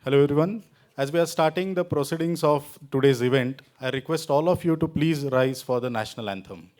Hello everyone. As we are starting the proceedings of today's event, I request all of you to please rise for the national anthem.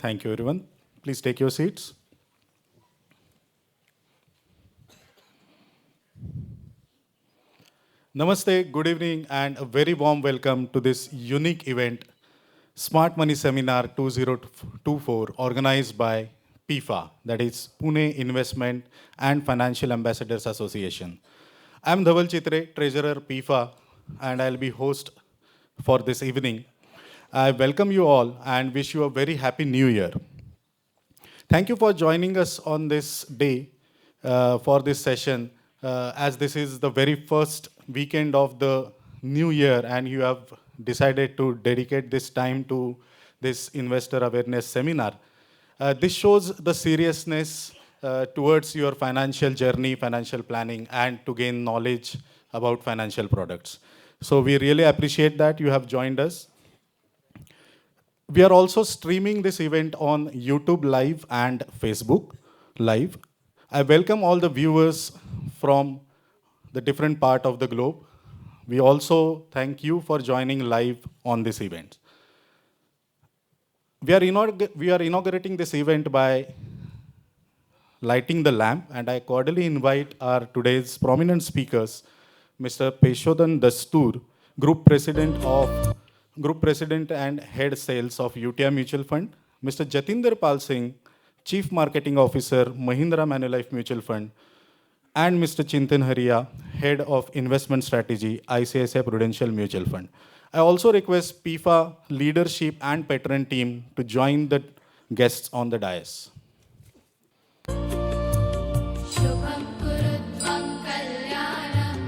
Thank you everyone. Please take your seats. Namaste, good evening, and a very warm welcome to this unique event, Smart Money Seminar 2024, organized by PIFA, that is Pune Investment and Financial Ambassadors Association. I'm Dhaval Chitre, Treasurer PIFA, and I'll be host for this evening. I welcome you all and wish you a very happy new year. Thank you for joining us on this day for this session, as this is the very first weekend of the new year, and you have decided to dedicate this time to this investor awareness seminar. This shows the seriousness towards your financial journey, financial planning, and to gain knowledge about financial products. So we really appreciate that you have joined us. We are also streaming this event on YouTube Live and Facebook Live. I welcome all the viewers from the different part of the globe. We also thank you for joining live on this event. We are inaugurating this event by lighting the lamp, and I cordially invite our today's prominent speakers, Mr. Peshodhan Dastur, Group President and Head Sales of UTI Mutual Fund, Mr. Jatinder Pal Singh, Chief Marketing Officer, Mahindra Manulife Mutual Fund, and Mr. Chintan Haria, Head of Investment Strategy, ICICI Prudential Mutual Fund. I also request PIFA leadership and patron team to join the guests on the dais. शुभं कुरुत्वं कल्याणं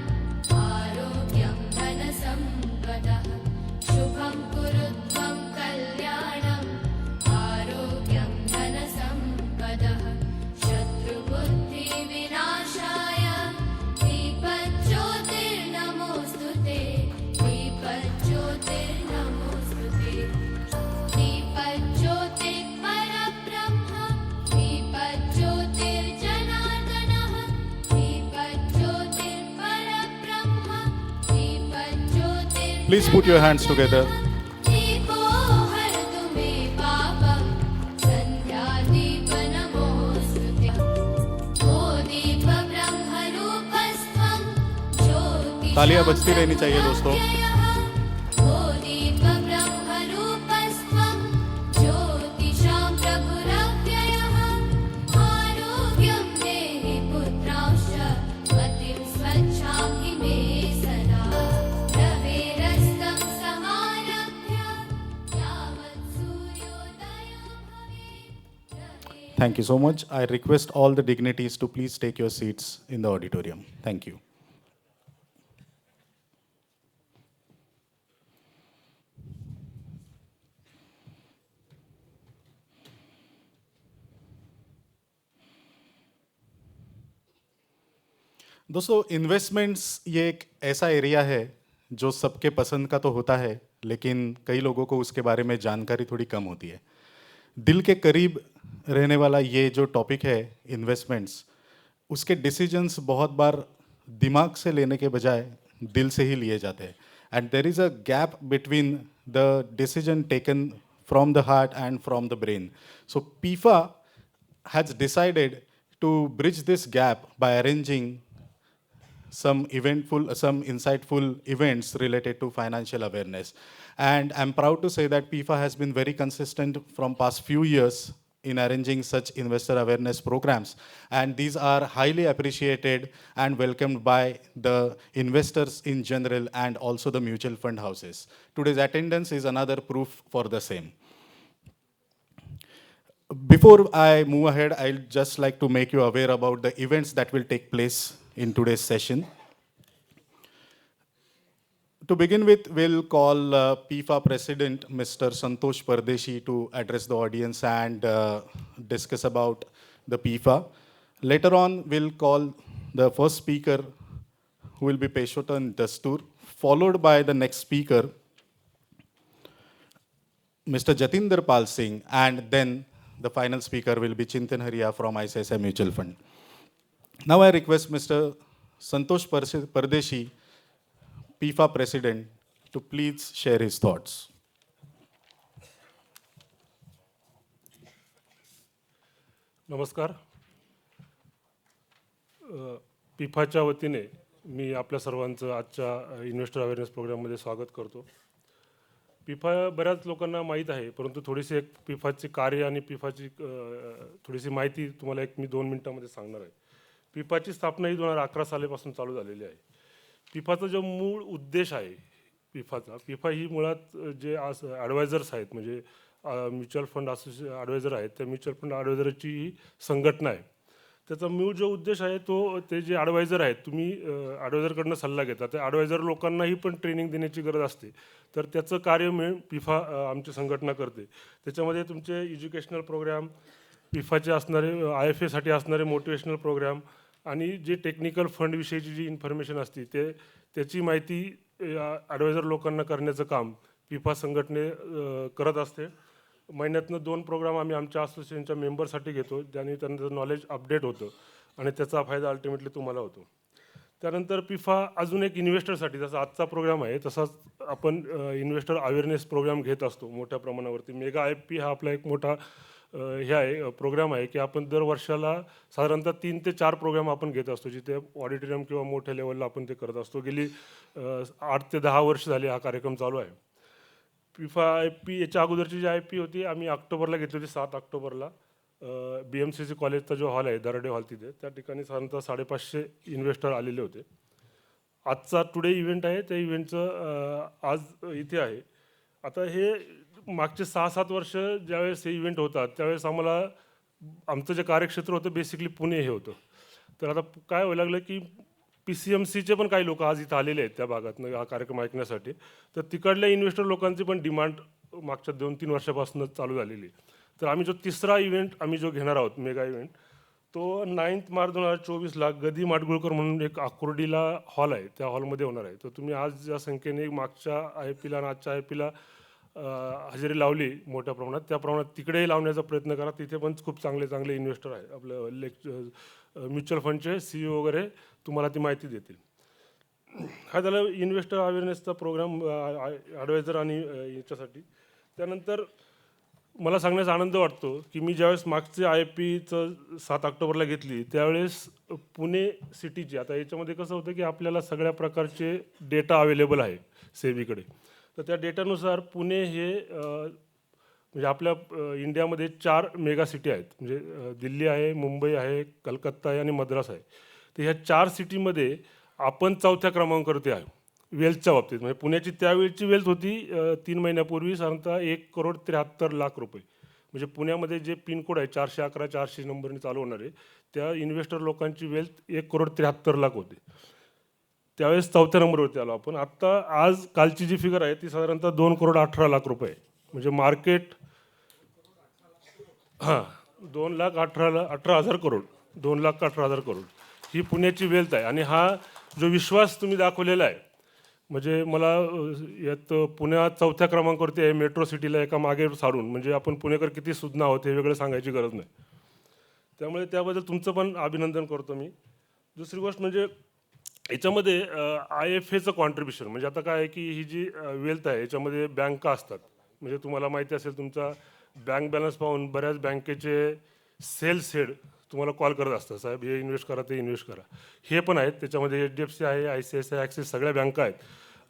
आरोग्यं धनसम्पदः शुभं कुरुत्वं कल्याणं आरोग्यं धनसम्पदः शत्रुबुद्धिविनाशाय दीपज्योतिर्नमोऽस्तुते दीपज्योतिर्नमोऽस्तुते दीपज्योतिः परब्रह्म दीपज्योतिर्जनार्दनः दीपज्योतिर्परब्रह्म दीपज्योतिर् Please put your hands together. दीपो हरतु मे पापं सन्ध्यादीपनमोऽस्तुते ओ दीपब्रह्मरूपस्त्वं ज्योतिषां तालियां बजती रहनी चाहिए दोस्तों. व्ययम् Thank you so much. I request all the dignitaries to please take your seats in the auditorium. Thank you. दोस्तों, इन्वेस्टमेंट्स ये एक ऐसा एरिया है जो सबके पसंद का तो होता है, लेकिन कई लोगों को उसके बारे में जानकारी थोड़ी कम होती है। दिल के करीब रहने वाला ये जो टॉपिक है इन्वेस्टमेंट्स, उसके डिसीजंस बहुत बार दिमाग से लेने के बजाय दिल से ही लिए जाते हैं, and there is a gap between the decision taken from the heart and from the brain. So पीफा has decided to bridge this gap by arranging some insightful events related to financial awareness. And I'm proud to say that PIFA has been very consistent from past few years in arranging such investor awareness programs. And these are highly appreciated and welcomed by the investors in general and also the mutual fund houses. Today's attendance is another proof for the same. Before I move ahead, I'd just like to make you aware about the events that will take place in today's session. To begin with, we'll call PIFA President Mr. Santosh Pardeshi to address the audience and discuss about the PIFA. Later on, we'll call the first speaker, who will be Peshotan Dastur, followed by the next speaker, Mr. Jatinder Pal Singh, and then the final speaker will be Chintan Haria from ICICI Mutual Fund. Now I request Mr. Santosh Pardeshi, PIFA President, to please share his thoughts. नमस्कार. पिफाच्या वतीने मी आपल्या सर्वांचं आजच्या investor awareness प्रोग्राममध्ये स्वागत करतो. पिफा बऱ्याच लोकांना माहीत आहे, परंतु थोडीशी एक पिफाची कार्य आणि पिफाची थोडीशी माहिती तुम्हाला मी 2 मिनिटांमध्ये सांगणार आहे. पिफाची स्थापना ही 2011 सालापासून चालू झालेली आहे. पिफाचा जो मूळ उद्देश आहे पिफा ही मुळात जे आज ॲडवायझर्स आहेत, म्हणजे म्युच्युअल फंड ॲडवायझर आहेत, त्या म्युच्युअल फंड ॲडवायझरची ही संघटना आहे. त्याचा मूळ जो उद्देश आहे ते जे ॲडवायझर आहेत, तुम्ही ॲडवायझरकडनं सल्ला घेता, त्या ॲडवायझर लोकांनाही पण ट्रेनिंग देण्याची गरज असते. तर त्याचं कार्य मिळून पिफा आमची संघटना करते. त्याच्यामध्ये तुमचे एज्युकेशनल प्रोग्राम, पिफाचे असणारे IFAसाठी असणारे मोटिवेशनल प्रोग्राम आणि जे टेक्निकल फंडविषयीची जी इन्फॉर्मेशन असते त्याची माहिती ॲडवायझर लोकांना करण्याचं काम पिफा संघटने करत असते. महिन्यातनं 2 प्रोग्राम आम्ही आमच्या असोसिएशनच्या मेंबरसाठी घेतो, ज्याने त्यांचं नॉलेज अपडेट होतं आणि त्याचा फायदा अल्टिमेटली तुम्हाला होतो. त्यानंतर पिफा अजून एक इन्व्हेस्टरसाठी, जसा आजचा प्रोग्राम आहे तसाच आपण इन्व्हेस्टर अवेअरनेस प्रोग्राम घेत असतो मोठ्या प्रमाणावरती. मेगा IFP हा आपला एक मोठा हे आहे प्रोग्राम आहे की आपण दर वर्षाला साधारणतः 3 ते 4 प्रोग्राम आपण घेत असतो, जिथे ऑडिटोरियम किंवा मोठ्या लेवलला आपण ते करत असतो. गेली 8 ते 10 वर्ष झाली हा कार्यक्रम चालू आहे. पिफा IFP याच्या अगोदरची जी IFP होती आम्ही ऑक्टोबरला घेतली होती, 7 ऑक्टोबरला BMCC कॉलेजचा जो हॉल आहे दराडे हॉल, तिथे त्या ठिकाणी साधारणतः 550 इन्व्हेस्टर आलेले होते. आजचा टुडे इव्हेंट आहे, त्या इव्हेंटचं आज इथे आहे. आता हे मागचे 6-7 वर्ष ज्यावेळेस हे इव्हेंट होतात त्यावेळेस आमचं जे कार्यक्षेत्र होतं बेसिकली पुणे हे होतं. तर आता काय व्हायला लागलं की PCMCचे पण काही लोक आज इथं आलेले आहेत त्या भागातनं हा कार्यक्रम ऐकण्यासाठी. तर तिकडल्या इन्व्हेस्टर लोकांची पण डिमांड मागच्या 2-3 वर्षापासूनच चालू झालेली. तर आम्ही जो तिसरा इव्हेंट आम्ही जो घेणार आहोत मेगा इव्हेंट, तो 9 मार्च 2024ला गदी माडगुळकर म्हणून एक आकुर्डीला हॉल आहे, त्या हॉलमध्ये होणार आहे. तर तुम्ही आज ज्या संख्येने मागच्या IFPला आणि आजच्या IFPला हजेरी लावली मोठ्या प्रमाणात, त्या प्रमाणात तिकडेही लावण्याचा प्रयत्न करा. तिथे पण खूप चांगले इन्व्हेस्टर आहेत, आपलं म्युच्युअल फंडचे CEO वगैरे तुम्हाला ती माहिती देतील. हा झाला इन्व्हेस्टर अवेअरनेसचा प्रोग्राम ॲडवायझर आणि याच्यासाठी. त्यानंतर मला सांगण्याचा आनंद वाटतो की मी ज्यावेळेस मागचे IFPचं 7 ऑक्टोबरला घेतली त्यावेळेस पुणे सिटीची, आता याच्यामध्ये कसं होतं की आपल्याला सगळ्या प्रकारचे डेटा अवेलेबल आहे सेबीकडे. तर त्या डेटानुसार पुणे हे म्हणजे आपल्या इंडियामध्ये 4 मेगा सिटी आहेत, म्हणजे दिल्ली आहे, मुंबई आहे, कलकत्ता आहे आणि मद्रास आहे. तर ह्या 4 सिटीमध्ये आपण 4थ्या क्रमांकावरती आहे वेल्थच्या बाबतीत. म्हणजे पुण्याची त्यावेळची वेल्थ होती 3 महिन्यापूर्वी साधारणतः 1,73,00,000 रुपये. म्हणजे पुण्यामध्ये जे पिनकोड आहे 411 400 नंबरने चालू होणारे त्या इन्व्हेस्टर लोकांची वेल्थ 1,73,00,000 होते. त्यावेळेस 4थ्या नंबरवरती आलो आपण. आत्ता आज कालची जी फिगर आहे ती साधारणतः 2,18,00,000 रुपये. म्हणजे मार्केट 2,18,000 करोड, 2,18,000 करोड ही पुण्याची वेल्थ आहे. आणि हा जो विश्वास तुम्ही दाखवलेला आहे, म्हणजे मला यात पुण्यात 4थ्या क्रमांकावरती आहे मेट्रो सिटीला एका मागे सारून. म्हणजे आपण पुणेकर किती सुज्ञ आहोत हे वेगळं सांगायची गरज नाही. त्यामुळे त्याबद्दल तुमचं पण अभिनंदन करतो मी. दुसरी गोष्ट म्हणजे याच्यामध्ये IFAचं कॉन्ट्रीब्युशन. म्हणजे आता काय आहे की ही जी वेल्थ आहे याच्यामध्ये बँका असतात. म्हणजे तुम्हाला माहिती असेल तुमचा बँक बॅलन्स पाहून बऱ्याच बँकेचे सेल्स हेड तुम्हाला कॉल करत असतात, साहेब हे इन्व्हेस्ट करा ते इन्व्हेस्ट करा. हे पण आहेत त्याच्यामध्ये. HDFC आहे, ICICI, ॲक्सिस सगळ्या बँका आहेत.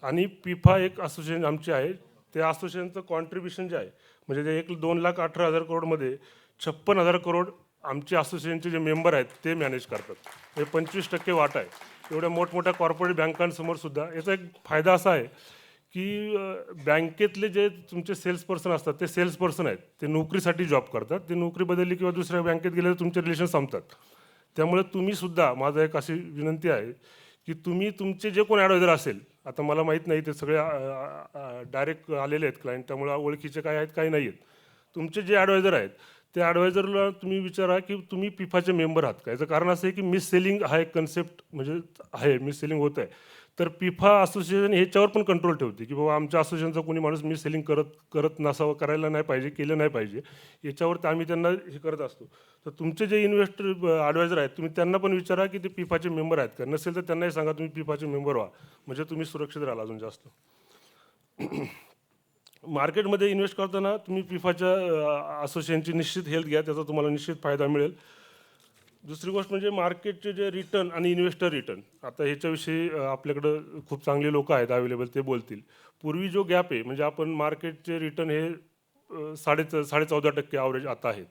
आणि पिफा एक असोसिएशन आमची आहे. त्या असोसिएशनचं कॉन्ट्रीब्युशन जे आहे म्हणजे ते 2,18,000 करोडमध्ये 56,000 करोड आमचे असोसिएशनचे जे मेंबर आहेत ते मॅनेज करतात. म्हणजे 25% वाटा आहे. एवढ्या मोठमोठ्या कॉर्पोरेट बँकांसमोर सुद्धा याचा एक फायदा असा आहे की बँकेतले जे तुमचे सेल्स पर्सन असतात ते सेल्स पर्सन आहेत, ते नोकरीसाठी जॉब करतात. ते नोकरी बदलली किंवा दुसऱ्या बँकेत गेले तर तुमचे रिलेशन संपतात. त्यामुळे तुम्ही सुद्धा, माझं एक अशी विनंती आहे की तुम्ही तुमचे जे कोण ॲडवायझर असेल, आता मला माहीत नाही ते सगळे डायरेक्ट आलेले आहेत क्लायंट, त्यामुळे ओळखीचे काय आहेत काही नाही आहेत. तुमचे जे ॲडवायझर आहेत त्या ॲडवायझरला तुम्ही विचारा की तुम्ही पिफाचे मेंबर आहात का. याचं कारण असं आहे की मिस सेलिंग हा एक कन्सेप्ट म्हणजे आहे, मिस सेलिंग होत आहे. तर पिफा असोसिएशन ह्याच्यावर पण कंट्रोल ठेवते की बाबा आमच्या असोसिएशनचा कोणी माणूस मिस सेलिंग करत नसावं, करायला नाही पाहिजे, केलं नाही पाहिजे. याच्यावर आम्ही त्यांना हे करत असतो. तर तुमचे जे इन्व्हेस्टर ॲडवायझर आहेत तुम्ही त्यांना पण विचारा की ते पिफाचे मेंबर आहेत का. नसेल तर त्यांनाही सांगा तुम्ही पिफाचे मेंबर व्हा, म्हणजे तुम्ही सुरक्षित राहाल अजून जास्त. मार्केटमध्ये इन्व्हेस्ट करताना तुम्ही पिफाच्या असोसिएशनची निश्चित हेल्थ घ्या, त्याचा तुम्हाला निश्चित फायदा मिळेल. दुसरी गोष्ट म्हणजे मार्केटचे जे रिटर्न आणि इन्व्हेस्टर रिटर्न, आता ह्याच्याविषयी आपल्याकडं खूप चांगले लोक आहेत अवेलेबल, ते बोलतील. पूर्वी जो गॅप आहे म्हणजे आपण मार्केटचे रिटर्न हे 14.5% ॲव्हरेज आता आहेत,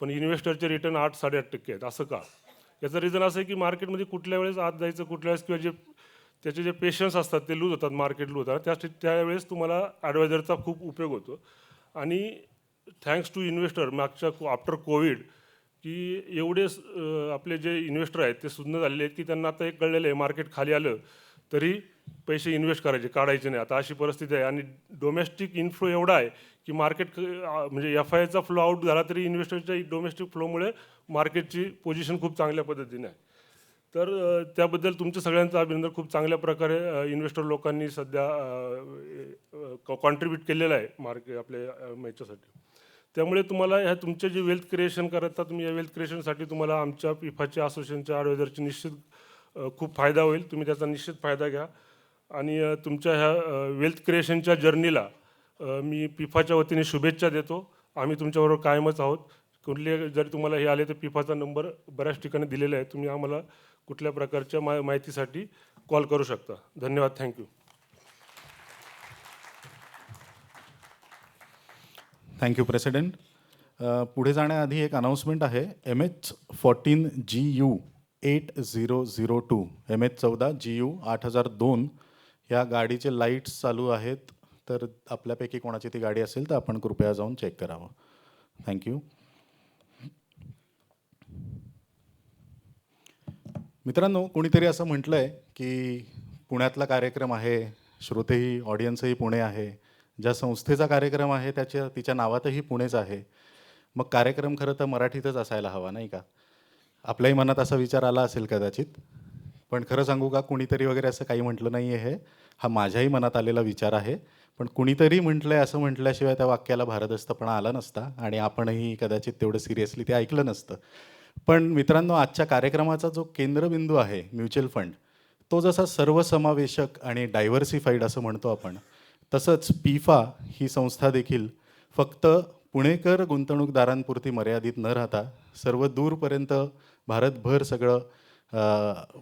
पण इन्व्हेस्टरचे रिटर्न 8-8.5% आहेत. असं का? याचं रिझन असं आहे की मार्केटमध्ये कुठल्या वेळेस आत जायचं, कुठल्या वेळेस किंवा जे त्याचे जे पेशन्स असतात ते लूज होतात, मार्केट लूज होतात. त्यावेळेस तुम्हाला ॲडवायझरचा खूप उपयोग होतो. आणि थँक्स टू इन्व्हेस्टर मागच्या आफ्टर कोविड की एवढे आपले जे इन्व्हेस्टर आहेत ते सुज्ञ झालेले आहेत की त्यांना आता एक कळलेलं आहे मार्केट खाली आलं तरी पैसे इन्व्हेस्ट करायचे, काढायचे नाही. आता अशी परिस्थिती आहे. आणि डोमेस्टिक इन्फ्लो एवढा आहे की मार्केट म्हणजे FIIचा फ्लो आउट झाला तरी इन्व्हेस्टरच्या डोमेस्टिक फ्लोमुळे मार्केटची पोझिशन खूप चांगल्या पद्धतीने आहे. तर त्याबद्दल तुमचं सगळ्यांचं अभिनंदन. खूप चांगल्या प्रकारे इन्व्हेस्टर लोकांनी सध्या कॉन्ट्रीब्यूट केलेलं आहे आपल्या याच्यासाठी. त्यामुळे तुम्हाला ह्या तुमचे जे वेल्थ क्रिएशन करता तुम्ही या वेल्थ क्रिएशनसाठी तुम्हाला आमच्या पिफाच्या असोसिएशनच्या ॲडवायझरची निश्चित खूप फायदा होईल. तुम्ही त्याचा निश्चित फायदा घ्या. आणि तुमच्या ह्या वेल्थ क्रिएशनच्या जर्नीला मी पिफाच्या वतीने शुभेच्छा देतो. आम्ही तुमच्याबरोबर कायमच आहोत. कुठले जरी तुम्हाला हे आले तर पिफाचा नंबर बऱ्याच ठिकाणी दिलेला आहे, तुम्ही आम्हाला कुठल्या प्रकारच्या माहितीसाठी कॉल करू शकता. धन्यवाद. थँक्यू. Thank you president. पुढे जाण्याआधी एक अनाऊन्समेंट आहे. MH14GU 8002 MH14GU 8002 ह्या गाडीचे लाईट्स चालू आहेत. तर आपल्यापैकी कोणाची ती गाडी असेल तर आपण कृपया जाऊन चेक करावं. थँक्यू. मित्रांनो, कोणीतरी असं म्हटलं आहे की पुण्यातला कार्यक्रम आहे, श्रोतेही ऑडियन्सही पुणे आहे, ज्या संस्थेचा कार्यक्रम आहे तिच्या नावातही पुणेच आहे, मग कार्यक्रम खरं तर मराठीतच असायला हवा नाही का. आपल्याही मनात असा विचार आला असेल कदाचित, पण खरं सांगू का, कुणीतरी वगैरे असं काही म्हटलं नाही आहे. हा माझ्याही मनात आलेला विचार आहे. पण कुणीतरी म्हटलं आहे असं म्हटल्याशिवाय त्या वाक्याला भारदस्तपणा आला नसता आणि आपणही कदाचित तेवढं सिरियसली ते ऐकलं नसतं. पण मित्रांनो, आजच्या कार्यक्रमाचा जो केंद्रबिंदू आहे म्युच्युअल फंड, तो जसा सर्वसमावेशक आणि डायव्हर्सिफाईड असं म्हणतो आपण, तसंच पिफा ही संस्था देखील फक्त पुणेकर गुंतवणूकदारांपुरती मर्यादित न राहता सर्व दूरपर्यंत भारतभर सगळं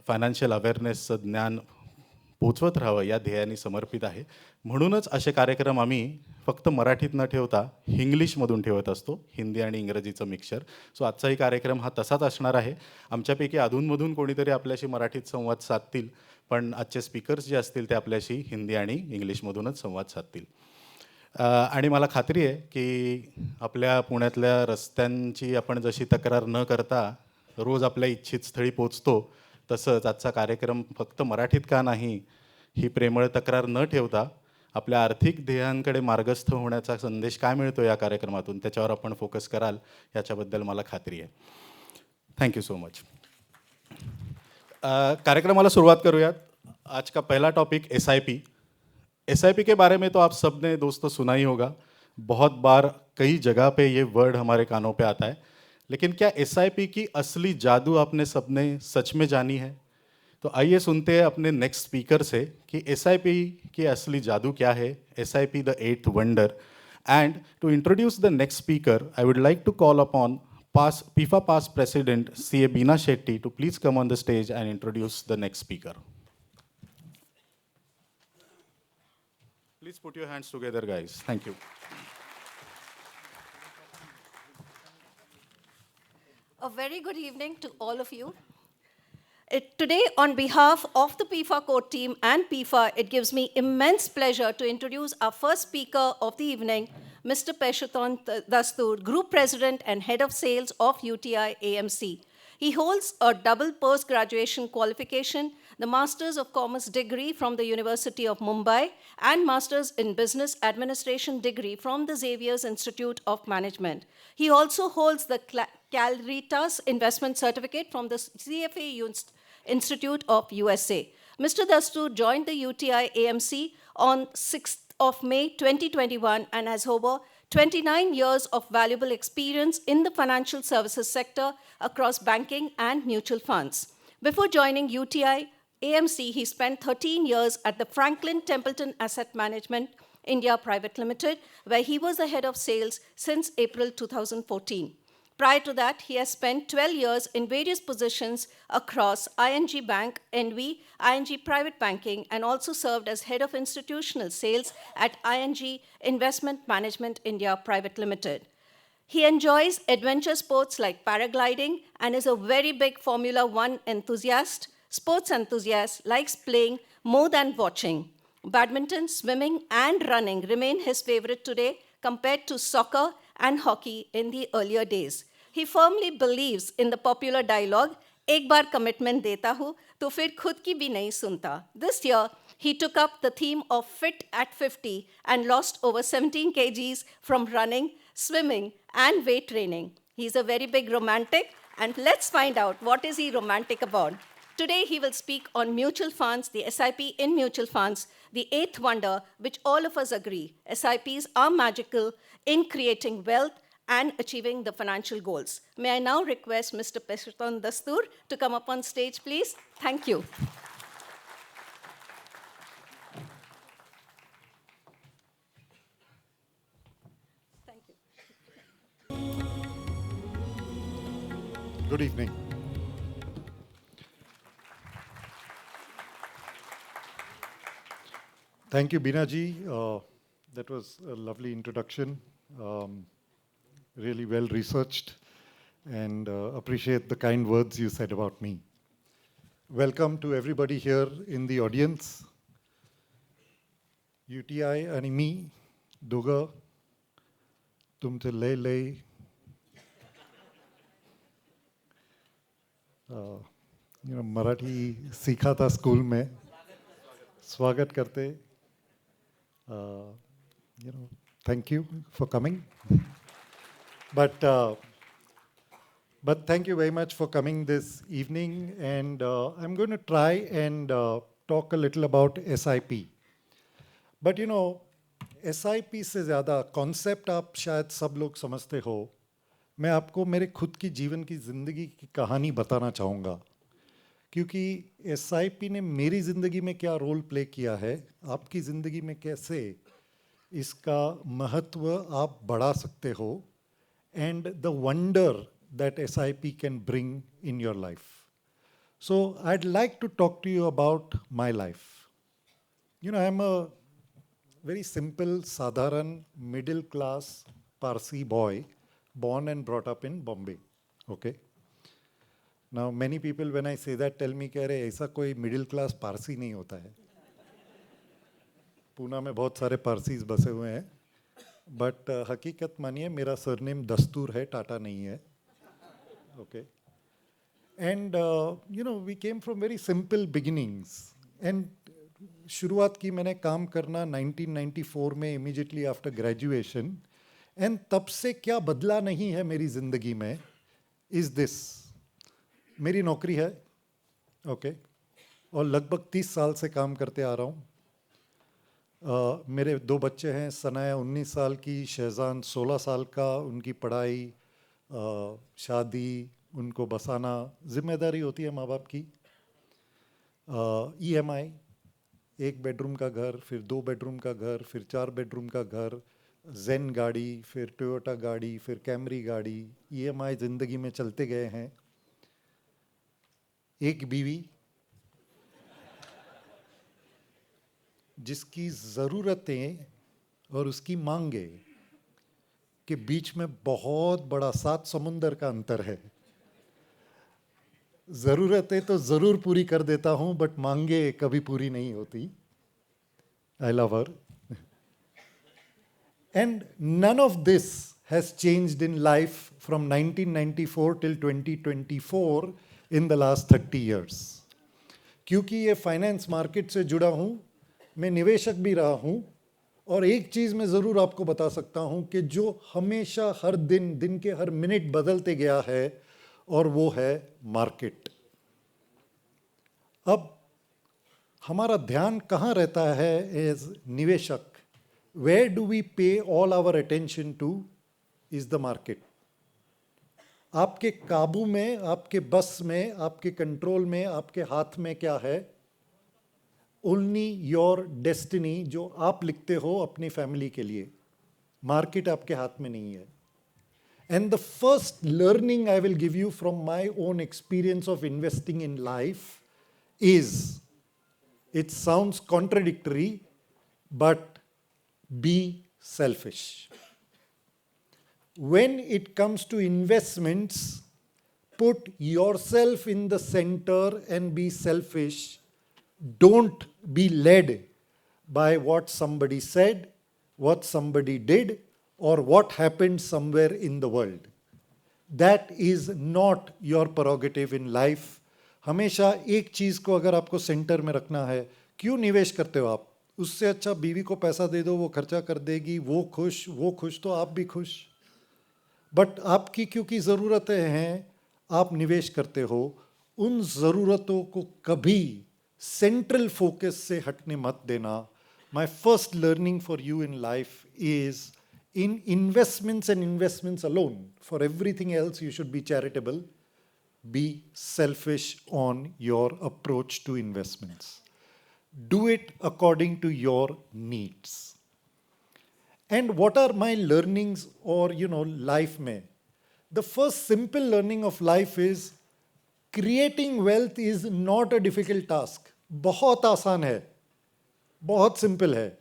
फायनान्शियल अवेअरनेसचं ज्ञान पोचवत राहावं या ध्येयाने समर्पित आहे. म्हणूनच असे कार्यक्रम आम्ही फक्त मराठीत न ठेवता इंग्लिशमधून ठेवत असतो, हिंदी आणि इंग्रजीचं मिक्सचर. सो आजचाही कार्यक्रम हा तसाच असणार आहे. आमच्यापैकी अधूनमधून कोणीतरी आपल्याशी मराठीत संवाद साधतील, पण आजचे स्पीकर्स जे असतील ते आपल्याशी हिंदी आणि इंग्लिशमधूनच संवाद साधतील. आणि मला खात्री आहे की आपल्या पुण्यातल्या रस्त्यांची आपण जशी तक्रार न करता रोज आपल्या इच्छित स्थळी पोचतो, तसंच आजचा कार्यक्रम फक्त मराठीत का नाही ही प्रेमळ तक्रार न ठेवता आपल्या आर्थिक ध्येयांकडे मार्गस्थ होण्याचा संदेश काय मिळतो या कार्यक्रमातून त्याच्यावर आपण फोकस कराल याच्याबद्दल मला खात्री आहे. Thank you so much. कार्यक्रमाला सुरुवात करूयात. आज का पहला टॉपिक SIP. SIP के बारे में तो आप सब ने दोस्तों सुना ही होगा. बहुत बार कई जगह पे ये वर्ड हमारे कानों पे आता है. लेकिन क्या SIP की असली जादू आपने सबने सच में जानी है? तो आइए सुनते हैं अपने नेक्स्ट स्पीकर से कि SIP की असली जादू क्या है, SIP the eighth wonder. And to introduce the next speaker, I would like to call upon PIFA past president CA Beena Shetty to please come on the stage and introduce the next speaker. Please put your hands together, guys. Thank you. A very good evening to all of you. Today, on behalf of the PIFA core team and PIFA, it gives me immense pleasure to introduce our first speaker of the evening, Mr. Peshatan Dastur, Group President and Head of Sales of UTI AMC. He holds a double post-graduation qualification, the Masters of Commerce degree from the University of Mumbai and Masters in Business Administration degree from the Xavier's Institute of Management. He also holds the Calritas Investment Certificate from the CFA Institute of USA. Mr. Dastur joined the UTI AMC on 6th of May 2021 and has over 29 years of valuable experience in the financial services sector across banking and mutual funds. Before joining UTI AMC, he spent 13 years at the Franklin Templeton Asset Management India Private Limited, where he was the head of sales since April 2014. Prior to that, he has spent 12 years in various positions across ING Bank, NV, ING Private Banking, and also served as head of institutional sales at ING Investment Management India Private Limited. He enjoys adventure sports like paragliding and is a very big Formula One enthusiast. Sports enthusiast, likes playing more than watching. Badminton, swimming, and running remain his favorite today compared to soccer and hockey in the earlier days. He firmly believes in the popular dialogue, एक बार commitment देता हूँ तो फिर खुद की भी नहीं सुनता. This year, he took up the theme of Fit at 50 and lost over 17 kgs from running, swimming, and weight training. He's a very big romantic, and let's find out what is he romantic about. Today, he will speak on mutual funds, the SIP in mutual funds, the eighth wonder, which all of us agree. SIPs are magical in creating wealth and achieving the financial goals. May I now request Mr. Peshatan Dastur to come up on stage, please? Thank you. Thank you. Good evening. Thank you, Beena ji. That was a lovely introduction. Really well researched, and appreciate the kind words you said about me. Welcome to everybody here in the audience. UTI आणि मी दोघं तुमचे लय लय मराठी सीखा था school में. स्वागत करते. Thank you for coming. But thank you very much for coming this evening, and I'm going to try and talk a little about SIP. But SIP से ज़्यादा concept आप शायद सब लोग समझते हो. मैं आपको मेरे खुद की जीवन की ज़िंदगी की कहानी बताना चाहूँगा, क्योंकि SIP ने मेरी ज़िंदगी में क्या रोल प्ले किया है, आपकी ज़िंदगी में कैसे इसका महत्व आप बढ़ा सकते हो, and the wonder that SIP can bring in your life. So I'd like to talk to you about my life. I'm a very simple, sadharan, middle class Parsi boy, born and brought up in Bombay. Okay. Now many people when I say that tell me कि अरे ऐसा कोई middle class Parsi नहीं होता है. पूना में बहुत सारे Parsis बसे हुए हैं, बट हकीकत मानिए मेरा सरनेम दस्तूर है, टाटा नहीं है. Okay. And you know we came from very simple beginnings. And शुरुआत की मैंने काम करना 1994 में, इमीडिएटली आफ्टर ग्रेजुएशन. एंड तब से क्या बदला नहीं है मेरी ज़िंदगी में इज़ दिस. मेरी नौकरी है, ओके, और लगभग 30 साल से काम करते आ रहा हूँ. मेरे 2 बच्चे हैं, सनाया 19 साल की, शहजान 16 साल का. उनकी पढ़ाई, शादी, उनको बसाना, जिम्मेदारी होती है माँ बाप की. EMI, 1 बेडरूम का घर, फिर 2 बेडरूम का घर, फिर 4 बेडरूम का घर, जेन गाड़ी, फिर टोयोटा गाड़ी, फिर कैमरी गाड़ी. EMI ज़िंदगी में चलते गए हैं. एक बीवी जिसकी ज़रूरतें और उसकी मांगे के बीच में बहुत बड़ा 7 समुंदर का अंतर है. ज़रूरतें तो ज़रूर पूरी कर देता हूँ, बट मांगे कभी पूरी नहीं होती. I love her. And none of this has changed in life from 1994 till 2024 in the last 30 years. क्योंकि ये फाइनेंस मार्केट से जुड़ा हूँ, मैं निवेशक भी रहा हूँ. और एक चीज़ मैं ज़रूर आपको बता सकता हूँ कि जो हमेशा हर दिन, दिन के हर मिनट बदलते गया है, और वो है मार्केट. अब हमारा ध्यान कहाँ रहता है एज निवेशक? Where do we pay all our attention to? Is the market. आपके काबू में, आपके बस में, आपके कंट्रोल में, आपके हाथ में क्या है? ओनली योर डेस्टिनी, जो आप लिखते हो अपनी फैमिली के लिए. मार्केट आपके हाथ में नहीं है. And the first learning I will give you from my own experience of investing in life is, it sounds contradictory, but be selfish. When it comes to investments, put yourself in the center and be selfish. Don't be led by what somebody said, what somebody did, or what happened somewhere in the world. That is not your prerogative in life. हमेशा एक चीज़ को अगर आपको centre में रखना है, क्यों निवेश करते हो आप? उससे अच्छा बीवी को पैसा दे दो, वो खर्चा कर देगी, वो खुश तो आप भी खुश. बट आपकी क्योंकि ज़रूरतें हैं, आप निवेश करते हो. उन ज़रूरतों को कभी सेंट्रल फोकस से हटने मत देना. My first learning for you in life is, in investments and investments alone, for everything else you should be charitable. Be selfish on your approach to investments. Do it according to your needs. And what are my learnings or life mein? The first simple learning of life is, creating wealth is not a difficult task. बहुत आसान है, बहुत simple है.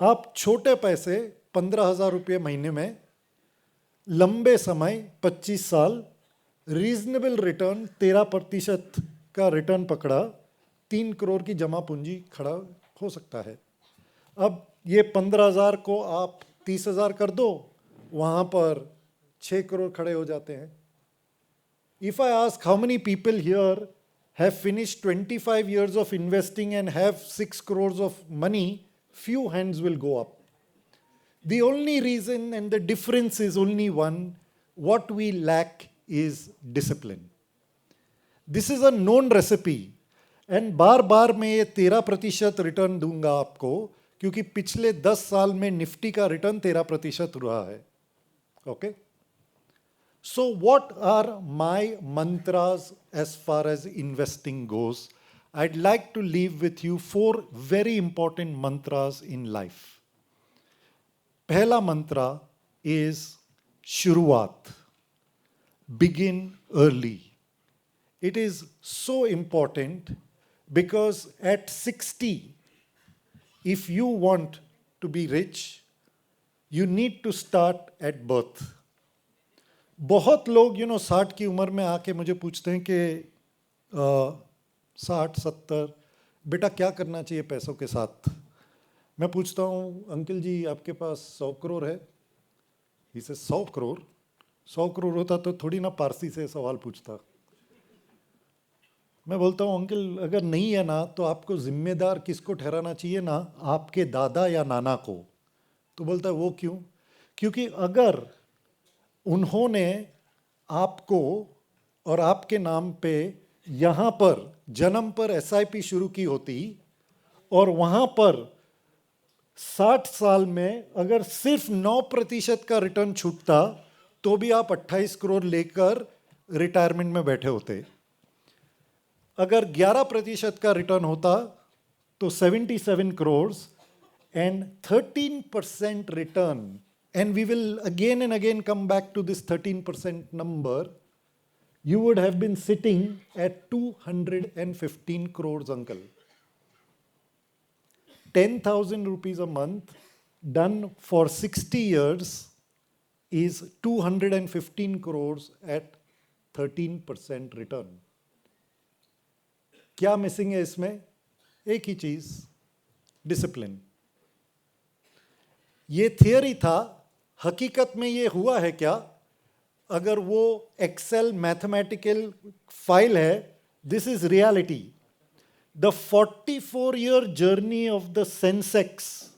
आप छोटे पैसे 15,000 रुपये महीने में, लंबे समय 25 साल, रीजनेबल रिटर्न 13% का रिटर्न पकड़ा, 3 करोड़ की जमा पूंजी खड़ा हो सकता है. अब ये 15,000 को आप 30,000 कर दो, वहाँ पर 6 करोड़ खड़े हो जाते हैं. If I ask how many people here have finished 25 years of investing and have 6 crores of money, few hands will go up. The only reason and the difference is only one: what we lack is discipline. This is a known recipe. And बार बार मैं ये 13% return दूंगा आपको, क्योंकि पिछले 10 साल में Nifty का return 13% रहा है. Okay? So what are my mantras as far as investing goes? I'd like to leave with you 4 very important mantras in life. पहला मंत्रा is शुरुआत. Begin early. It is so important because at 60, if you want to be rich, you need to start at birth. बहुत लोग 60 की उम्र में आके मुझे पूछते हैं कि 60-70 बेटा क्या करना चाहिए पैसों के साथ. मैं पूछता हूँ अंकल जी आपके पास 100 करोड़ है? ही से 100 करोड़? 100 करोड़ होता तो थोड़ी ना पारसी से सवाल पूछता। मैं बोलता हूँ अंकल अगर नहीं है ना तो आपको जिम्मेदार किसको ठहराना चाहिए ना, आपके दादा या नाना को। तो बोलता है वो क्यों? क्योंकि अगर उन्होंने आपको और आपके नाम पे यहाँ पर जन्म पर एसआईपी शुरू की होती और वहाँ पर 60 साल में अगर सिर्फ 9% का रिटर्न छूटता तो भी आप 28 करोड़ लेकर रिटायरमेंट में बैठे होते। अगर 11% का रिटर्न होता तो 77 crore and 13% return, and we will again and again come back to this 13% number, you would have been sitting at 215 crores, uncle. 10,000 rupees a month done for 60 years is 215 crores at 13% return. क्या missing है इसमें? एक ही चीज, discipline. ये theory था, हकीकत में ये हुआ है क्या? अगर वो एक्सेल मैथमेटिकल फाइल है, this is reality. The 44-year journey of the Sensex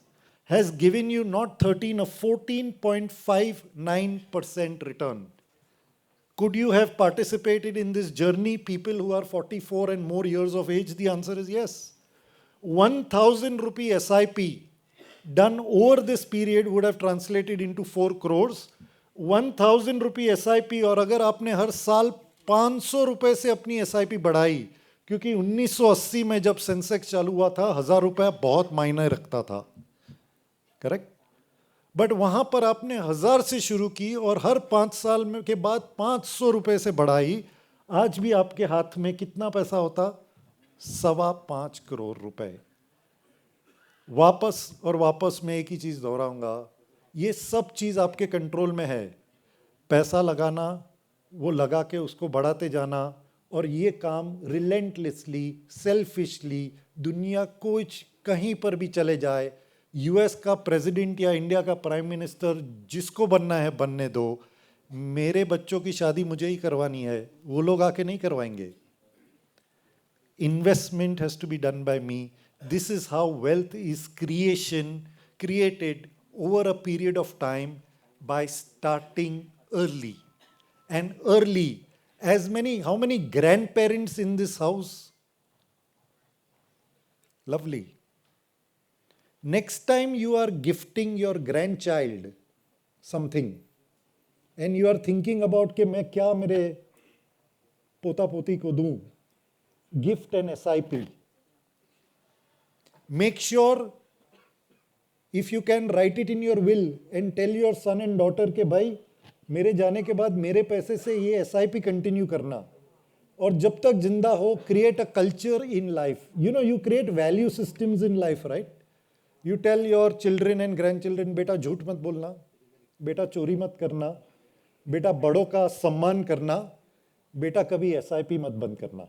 has given you not 13, a 14.59% return. Could you have participated in this journey, people who are 44 and more years of age? The answer is yes. 1,000 rupee SIP done over this period would have translated into 4 crores. 1,000 rupee SIP, और अगर आपने हर साल 500 रुपए से अपनी SIP बढ़ाई, क्योंकि 1980 में जब सेंसेक्स चालू हुआ था 1,000 रुपया बहुत मायने रखता था, करेक्ट? बट वहां पर आपने 1,000 से शुरू की और हर 5 साल में के बाद 500 रुपए से बढ़ाई। आज भी आपके हाथ में कितना पैसा होता? 5.25 करोड़ रुपए। वापस और वापस मैं एक ही चीज दोहराऊंगा, ये सब चीज आपके कंट्रोल में है। पैसा लगाना, वो लगा के उसको बढ़ाते जाना, और ये काम रिलेंटलेसली, सेल्फिशली, दुनिया कुछ कहीं पर भी चले जाए, यूएस का प्रेसिडेंट या इंडिया का प्राइम मिनिस्टर जिसको बनना है बनने दो, मेरे बच्चों की शादी मुझे ही करवानी है, वो लोग आके नहीं करवाएंगे। Investment has to be done by me. This is how wealth is created over a period of time by starting early. And early, how many grandparents in this house? Lovely. Next time you are gifting your grandchild something, and you are thinking about कि मैं क्या मेरे पोता पोती को दूं, gift an SIP. Make sure if you can write it in your will and tell your son and daughter के भाई मेरे जाने के बाद मेरे पैसे से ये SIP कंटिन्यू करना, और जब तक जिंदा हो create a culture in life. You know, you create value systems in life, right? You tell your children and grandchildren, बेटा झूठ मत बोलना, बेटा चोरी मत करना, बेटा बड़ों का सम्मान करना, बेटा कभी SIP मत बंद करना.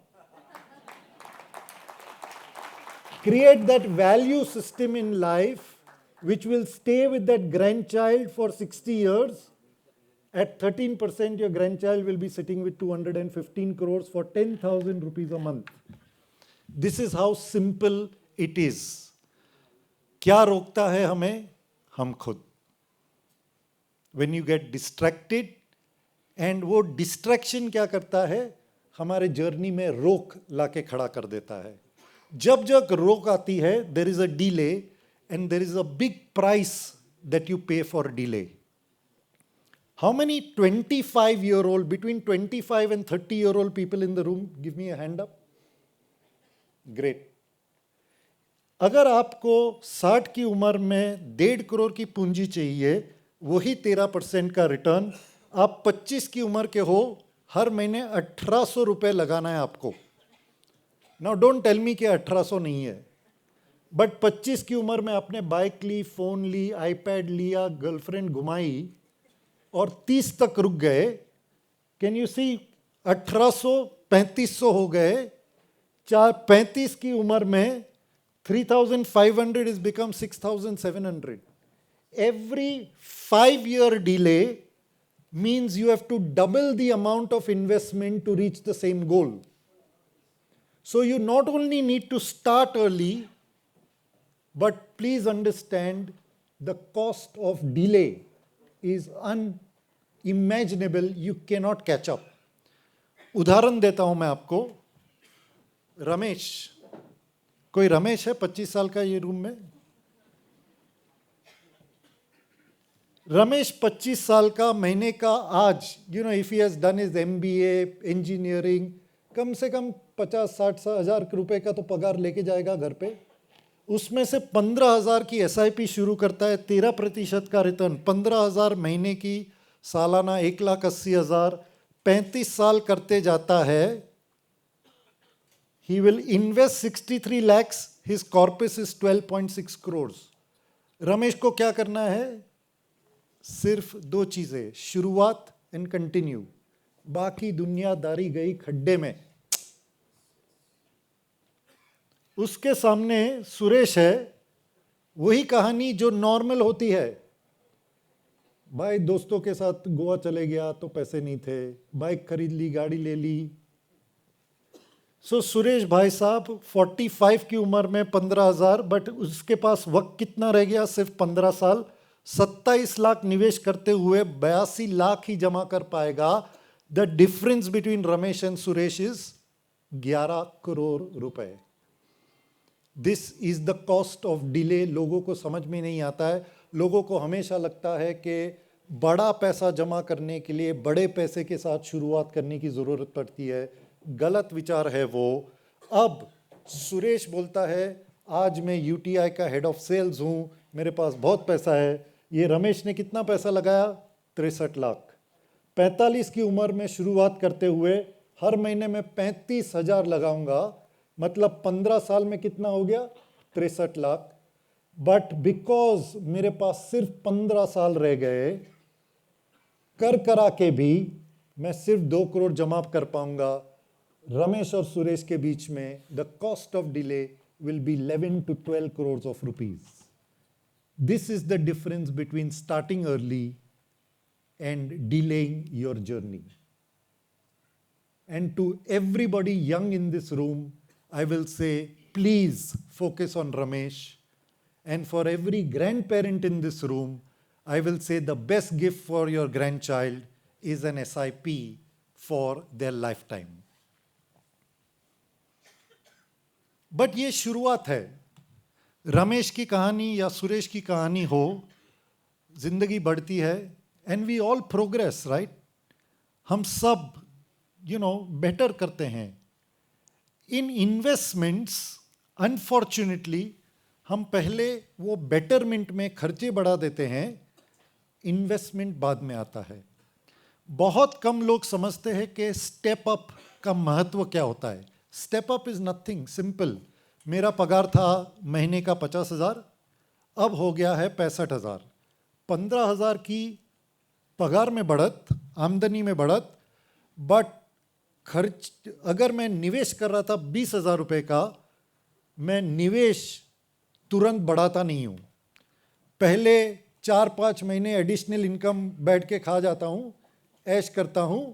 Create that value system in life which will stay with that grandchild for 60 years. At 13%, your grandchild will be sitting with 215 crores for 10,000 rupees a month. This is how simple it is. क्या रोकता है हमें? हम खुद. When you get distracted, and वो distraction क्या करता है? हमारे जर्नी में रोक लाके खड़ा कर देता है. जब जब रोक आती है, there is a delay, and there is a big price that you pay for delay. How many 25-year-old, between 25 and 30-year-old people in the room? Give me a hand up. Great. अगर आपको 60 की उम्र में 1.5 करोड़ की पूंजी चाहिए, वही 13% का रिटर्न, आप 25 की उम्र के हो, हर महीने 1800 रुपए लगाना है आपको. Now don't tell me कि 1800 नहीं है, बट 25 की उम्र में आपने बाइक ली, फोन ली, आईपैड लिया, गर्लफ्रेंड घुमाई और 30 तक रुक गए. Can you see? 1800 3500 हो गए. 35 की उम्र में 3,500 is become 6,700. Every 5-year delay means you have to double the amount of investment to reach the same goal. So you not only need to start early, but please understand the cost of delay is unimaginable. You cannot catch up. उदाहरण देता हूं मैं आपको. रमेश, कोई रमेश है 25 साल का ये रूम में? रमेश 25 साल का, महीने का आज, if he has done his MBA, engineering, कम से कम 50-60 हज़ार रुपए का तो पगार लेके जाएगा घर पे. उसमें से 15,000 की SIP शुरू करता है, 13% का रिटर्न, 15,000 महीने की, सालाना 1,80,000, 35 साल करते जाता है. He will invest 63 lakhs, his corpus is 12.6 crores. Ramesh को क्या करना है? सिर्फ 2 चीजें, शुरुआत एंड कंटिन्यू. बाकी दुनियादारी गई खड्डे में. उसके सामने सुरेश है, वही कहानी जो नॉर्मल होती है. भाई दोस्तों के साथ गोवा चले गया तो पैसे नहीं थे, बाइक खरीद ली, गाड़ी ले ली. सो सुरेश भाई साहब 45 की उम्र में 15,000, बट उसके पास वक्त कितना रह गया? सिर्फ 15 साल. 27 लाख निवेश करते हुए 82 लाख ही जमा कर पाएगा. The difference between Ramesh and Suresh is 11 crore रुपए. This is the cost of delay. लोगों को समझ में नहीं आता है. लोगों को हमेशा लगता है कि बड़ा पैसा जमा करने के लिए बड़े पैसे के साथ शुरुआत करने की ज़रूरत पड़ती है. गलत विचार है वो. अब सुरेश बोलता है आज मैं UTI का हेड ऑफ सेल्स हूँ, मेरे पास बहुत पैसा है. ये रमेश ने कितना पैसा लगाया? 63 लाख. 45 की उम्र में शुरुआत करते हुए हर महीने में 35,000 लगाऊंगा, मतलब 15 साल में कितना हो गया? 63 लाख. बट बिकॉज मेरे पास सिर्फ 15 साल रह गए, कर करा के भी मैं सिर्फ 2 करोड़ जमा कर पाऊंगा. रमेश और सुरेश के बीच में the cost of delay will be 11 to 12 crores of rupees. This is the difference between starting early and delaying your journey. And to everybody young in this room, I will say, please focus on Ramesh. And for every grandparent in this room, I will say the best gift for your grandchild is an SIP for their lifetime. But ये शुरुआत है. रमेश की कहानी या सुरेश की कहानी हो, जिंदगी बढ़ती है, and we all progress, right? हम सब बेटर करते हैं. इन इन्वेस्टमेंट्स अनफॉर्चुनेटली हम पहले वो बेटरमेंट में खर्चे बढ़ा देते हैं, इन्वेस्टमेंट बाद में आता है. बहुत कम लोग समझते हैं कि स्टेप अप का महत्व क्या होता है. Step up is nothing, simple. मेरा पगार था महीने का 50,000, अब हो गया है 65,000. 15,000 की पगार में बढ़त, आमदनी में बढ़त, बट खर्च, अगर मैं निवेश कर रहा था 20,000 रुपये का, मैं निवेश तुरंत बढ़ाता नहीं हूँ. पहले 4-5 महीने एडिशनल इनकम बैठ के खा जाता हूँ, ऐश करता हूँ,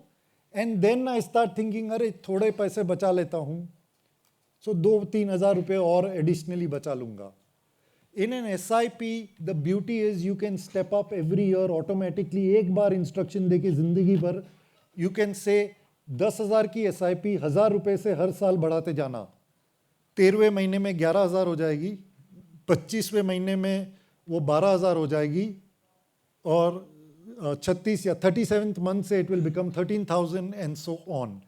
and then I start thinking अरे थोड़े पैसे बचा लेता हूँ, सो 2-3 हज़ार रुपये और एडिशनली बचा लूँगा. In an SIP the beauty is you can step up every year automatically. एक बार इंस्ट्रक्शन दे के जिंदगी भर यू कैन से 10,000 की SIP 1,000 रुपये से हर साल बढ़ाते जाना. 13वें महीने में 11,000 हो जाएगी, 25वें महीने में वो 12,000 हो जाएगी, और 36 या 37th मंथ से it will become 13,000 and so on.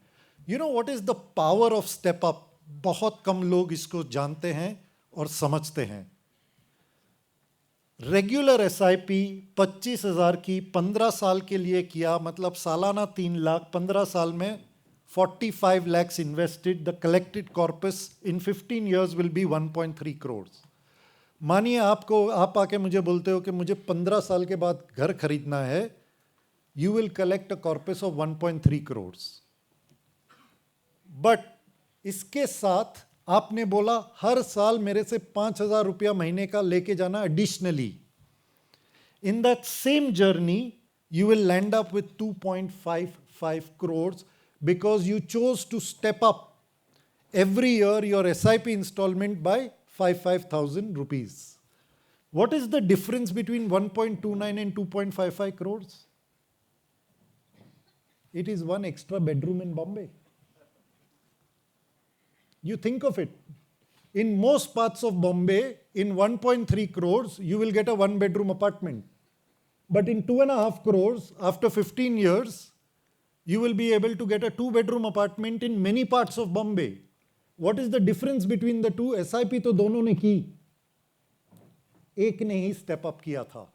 You know what is the power of step up? बहुत कम लोग इसको जानते हैं और समझते हैं. रेगुलर SIP 25,000 की 15 साल के लिए किया, मतलब सालाना 3 लाख, 15 साल में 45 lakhs invested. The collected corpus in 15 years will be 1.3 crores. मानिए आप आके मुझे बोलते हो कि मुझे 15 साल के बाद घर खरीदना है, you will collect a corpus of 1.3 crores. But इसके साथ आपने बोला हर साल मेरे से 5,000 रुपया महीने का लेके जाना additionally. In that same journey, you will land up with 2.55 crores because you chose to step up every year your SIP installment by 5,000 rupees. What is the difference between 1.29 and 2.55 crores? It is one extra bedroom in Bombay. You think of it. In most parts of Bombay, in 1.3 crores, you will get a one-bedroom apartment. But in 2.5 crores, after 15 years, you will be able to get a two-bedroom apartment in many parts of Bombay. What is the difference between the two? SIP तो दोनों ने की, एक ने ही step up किया था.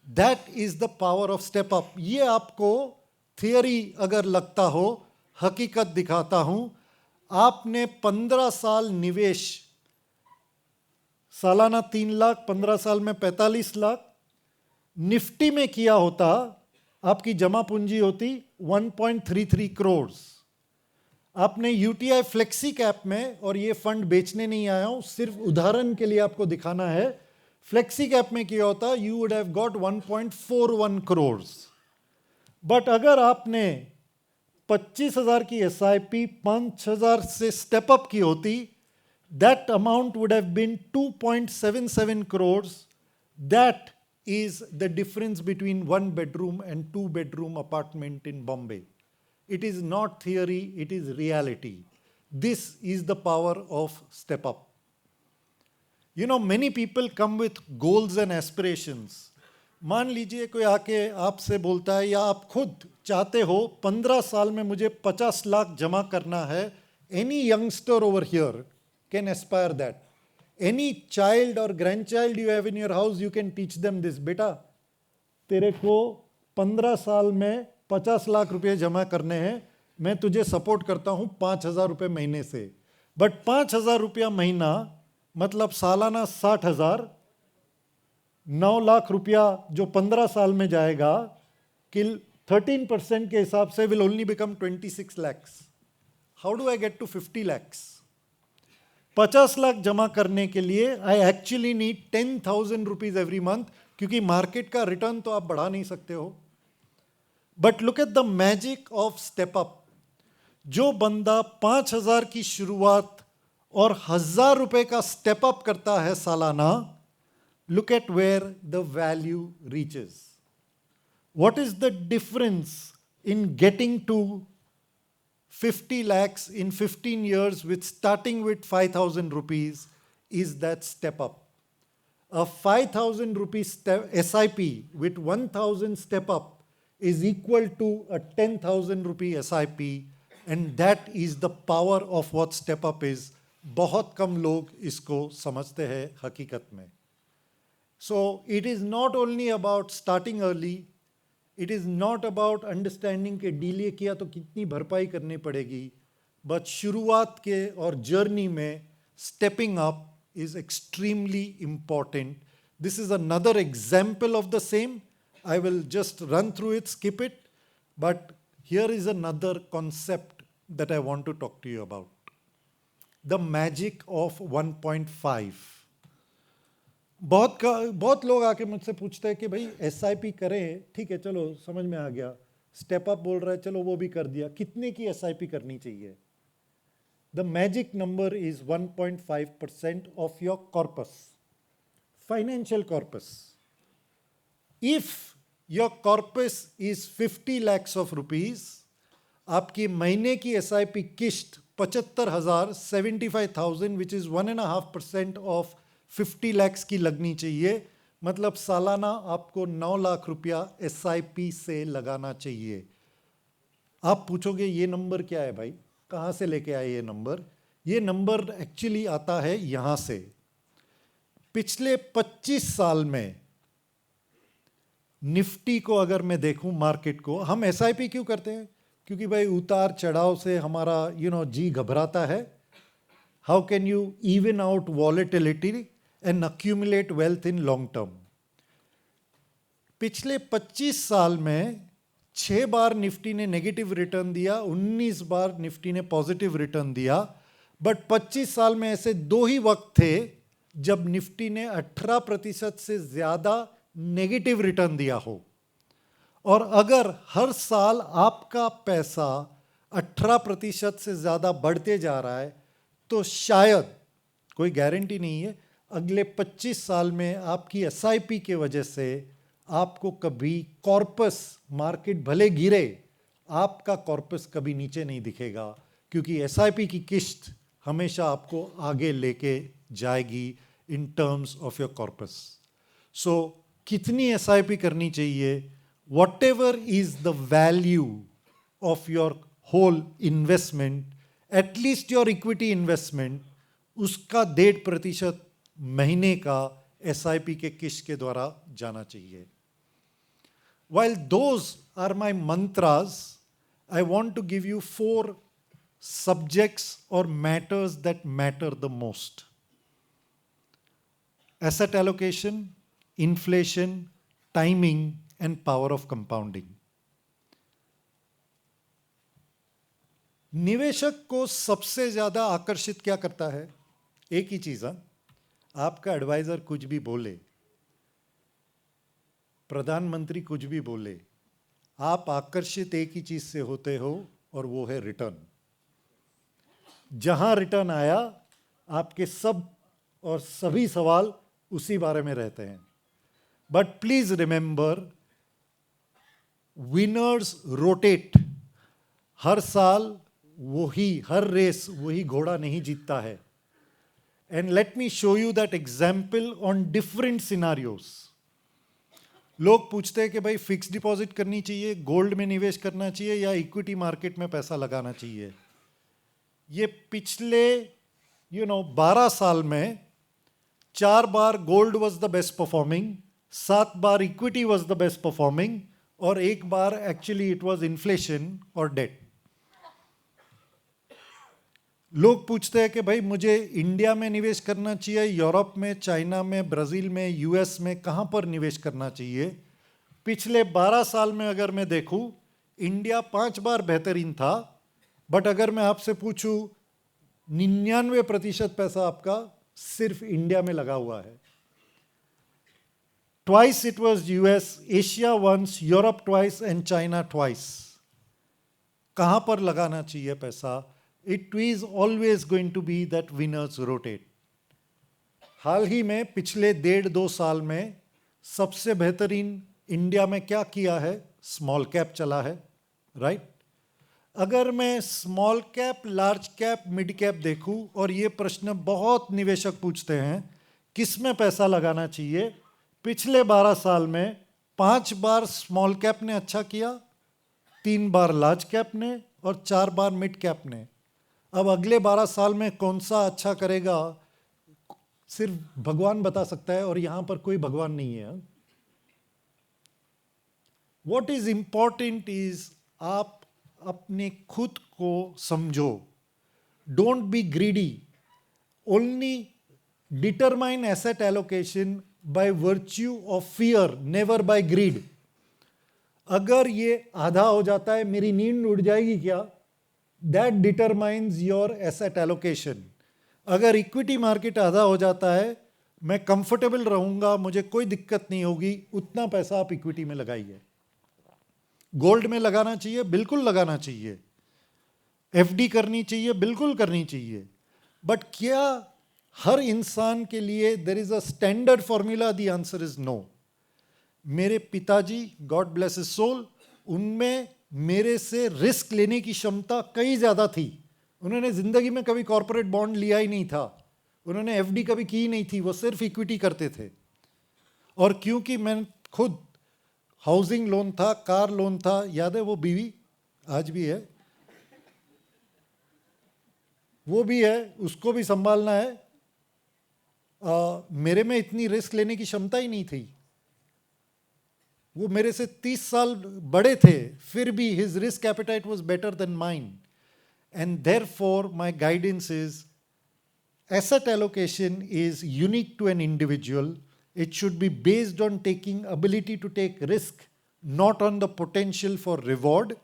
That is the power of step up. ये आपको थियरी अगर लगता हो, हकीकत दिखाता हूं. आपने 15 साल निवेश, सालाना 3 लाख, 15 साल में 45 लाख, निफ्टी में किया होता, आपकी जमा पूंजी होती 1.33 करोड़. आपने यूटीआई फ्लेक्सी कैप में, और ये फंड बेचने नहीं आया हूं, सिर्फ उदाहरण के लिए आपको दिखाना है, फ्लेक्सी कैप में किया होता, you would have got 1.41 crore. But अगर आपने 25,000 की एसआईपी 5,000 से स्टेप अप की होती, that amount would have been 2.77 crores. That is the difference between one bedroom and two bedroom apartment in Bombay. It is not theory, it is reality. This is the power of step up. You know, many people come with goals and aspirations. मान लीजिए कोई आके आपसे बोलता है, या आप खुद चाहते हो 15 साल में मुझे 50 लाख जमा करना है. Any youngster over here can aspire that. Any child or grandchild you have in your house, you can teach them this. बेटा, तेरे को 15 साल में 50 लाख रुपए जमा करने हैं, मैं तुझे सपोर्ट करता हूं 5,000 रुपए महीने से. बट 5,000 रुपया महीना मतलब सालाना 60,000, 9 लाख रुपया जो 15 साल में जाएगा, कि 13% के हिसाब से will only become 26 lakhs. How do I get to 50 lakhs? 50 lakh जमा करने के लिए I actually need 10,000 rupees every month, क्योंकि मार्केट का रिटर्न तो आप बढ़ा नहीं सकते हो. But look at the magic of step up. जो बंदा 5,000 की शुरुआत और 1,000 रुपए का स्टेप अप करता है सालाना, look at where the value reaches. What is the difference in getting to 50 lakhs in 15 years with starting with 5,000 rupees is that step up. A 5,000 rupees SIP with 1,000 step up is equal to a 10,000 rupee SIP, and that is the power of what step up is. बहुत कम लोग इसको समझते हैं हकीकत में. So it is not only about starting early, it is not about understanding कि delay किया तो कितनी भरपाई करनी पड़ेगी, but शुरुआत के और जर्नी में stepping up is extremely important. This is another example of the same. I will just run through it, skip it, but here is another concept that I want to talk to you about. The magic of 1.5. बहुत लोग आके मुझसे पूछते हैं कि भाई SIP करें, ठीक है चलो समझ में आ गया, स्टेप अप बोल रहा है चलो वो भी कर दिया, कितने की एसआईपी करनी चाहिए? The magic number is 1.5% of your corpus, financial corpus. If your corpus is 50 lakhs of rupees, आपकी महीने की एसआईपी किश्त 75,000, 75,000, which is 1.5% of 50 lakhs की लगनी चाहिए. मतलब सालाना आपको 9 लाख रुपया एसआईपी से लगाना चाहिए. आप पूछोगे ये नंबर क्या है भाई, कहाँ से लेके आए ये नंबर? ये नंबर एक्चुअली आता है यहाँ से. पिछले 25 साल में निफ्टी को अगर मैं देखूं, मार्केट को, हम एसआईपी क्यों करते हैं? क्योंकि भाई उतार चढ़ाव से हमारा जी घबराता है. How can you even out volatility and accumulate wealth in long term? पिछले 25 साल में 6 बार निफ्टी ने नेगेटिव रिटर्न दिया, 19 बार निफ्टी ने पॉजिटिव रिटर्न दिया. बट 25 साल में ऐसे 2 ही वक्त थे जब निफ्टी ने 18% से ज़्यादा नेगेटिव रिटर्न दिया हो। और अगर हर साल आपका पैसा 18% से ज़्यादा बढ़ते जा रहा है तो शायद, कोई गारंटी नहीं है, अगले 25 साल में आपकी एसआईपी के वजह से आपको कभी कॉर्पस, मार्केट भले गिरे, आपका कॉर्पस कभी नीचे नहीं दिखेगा, क्योंकि एसआईपी की किस्त हमेशा आपको आगे लेके जाएगी in terms of your corpus. So कितनी एसआईपी करनी चाहिए? whatever is the value of your whole investment, at least your equity investment, उसका 1.5% महीने का SIP के किस्त के द्वारा जाना चाहिए। While those are my mantras, I want to give you 4 subjects or matters that matter the most: asset allocation, inflation, timing, and power of compounding. निवेशक को सबसे ज्यादा आकर्षित क्या करता है? एक ही चीज है, आपका एडवाइजर कुछ भी बोले, प्रधानमंत्री कुछ भी बोले, आप आकर्षित एक ही चीज से होते हो और वो है रिटर्न। जहां रिटर्न आया, आपके सब और सभी सवाल उसी बारे में रहते हैं। But please remember, winners rotate. हर साल वही, हर रेस वही घोड़ा नहीं जीतता है। And let me show you that example on different scenarios. लोग पूछते हैं कि भाई फिक्स डिपॉजिट करनी चाहिए, गोल्ड में निवेश करना चाहिए या इक्विटी मार्केट में पैसा लगाना चाहिए। ये पिछले 12 साल में 4 बार gold was the best performing, 7 बार equity was the best performing, और 1 बार एक्चुअली इट वॉज इन्फ्लेशन और डेट। लोग पूछते हैं कि भाई मुझे इंडिया में निवेश करना चाहिए, यूरोप में, चाइना में, ब्राजील में, यूएस में, कहाँ पर निवेश करना चाहिए? पिछले 12 साल में अगर मैं देखूं, इंडिया 5 बार बेहतरीन था, बट अगर मैं आपसे पूछूं 99% पैसा आपका सिर्फ इंडिया में लगा हुआ है। Twice it was US, Asia once, Europe twice and China twice. कहाँ पर लगाना चाहिए पैसा? It is always going to be that winners rotate. हाल ही में पिछले 1.5-2 साल में सबसे बेहतरीन इंडिया में क्या किया है? स्मॉल कैप चला है, राइट? अगर मैं small cap, large cap, mid cap देखूं, और ये प्रश्न बहुत निवेशक पूछते हैं, किस में पैसा लगाना चाहिए? पिछले 12 साल में 5 बार स्मॉल कैप ने अच्छा किया, 3 बार लार्ज कैप ने और 4 बार मिड कैप ने। अब अगले 12 साल में कौन सा अच्छा करेगा, सिर्फ भगवान बता सकता है, और यहां पर कोई भगवान नहीं है। व्हाट इज इंपॉर्टेंट इज आप अपने खुद को समझो। Don't be greedy, only determine asset allocation by virtue of fear, never by greed. अगर ये आधा हो जाता है, मेरी नींद उड़ जाएगी क्या? That determines your asset allocation. अगर इक्विटी मार्केट आधा हो जाता है, मैं कंफर्टेबल रहूंगा, मुझे कोई दिक्कत नहीं होगी, उतना पैसा आप इक्विटी में लगाइए। गोल्ड में लगाना चाहिए, बिल्कुल लगाना चाहिए। एफडी करनी चाहिए, बिल्कुल करनी चाहिए। बट क्या हर इंसान के लिए there is a standard formula? The answer is no. मेरे पिताजी, गॉड ब्लेस हिज सोल, उनमें मेरे से रिस्क लेने की क्षमता कई ज्यादा थी। उन्होंने जिंदगी में कभी कॉर्पोरेट बॉन्ड लिया ही नहीं था, उन्होंने एफडी कभी की ही नहीं थी, वो सिर्फ इक्विटी करते थे। और क्योंकि मैं खुद, हाउसिंग लोन था, कार लोन था, याद है वो बीवी आज भी है, वो भी है, उसको भी संभालना है। मेरे में इतनी रिस्क लेने की क्षमता ही नहीं थी। वो मेरे से 30 साल बड़े थे, फिर भी his risk appetite was better than mine. And therefore my guidance is asset allocation is unique to an individual. It should be based on taking ability to take risk, not on the potential for reward.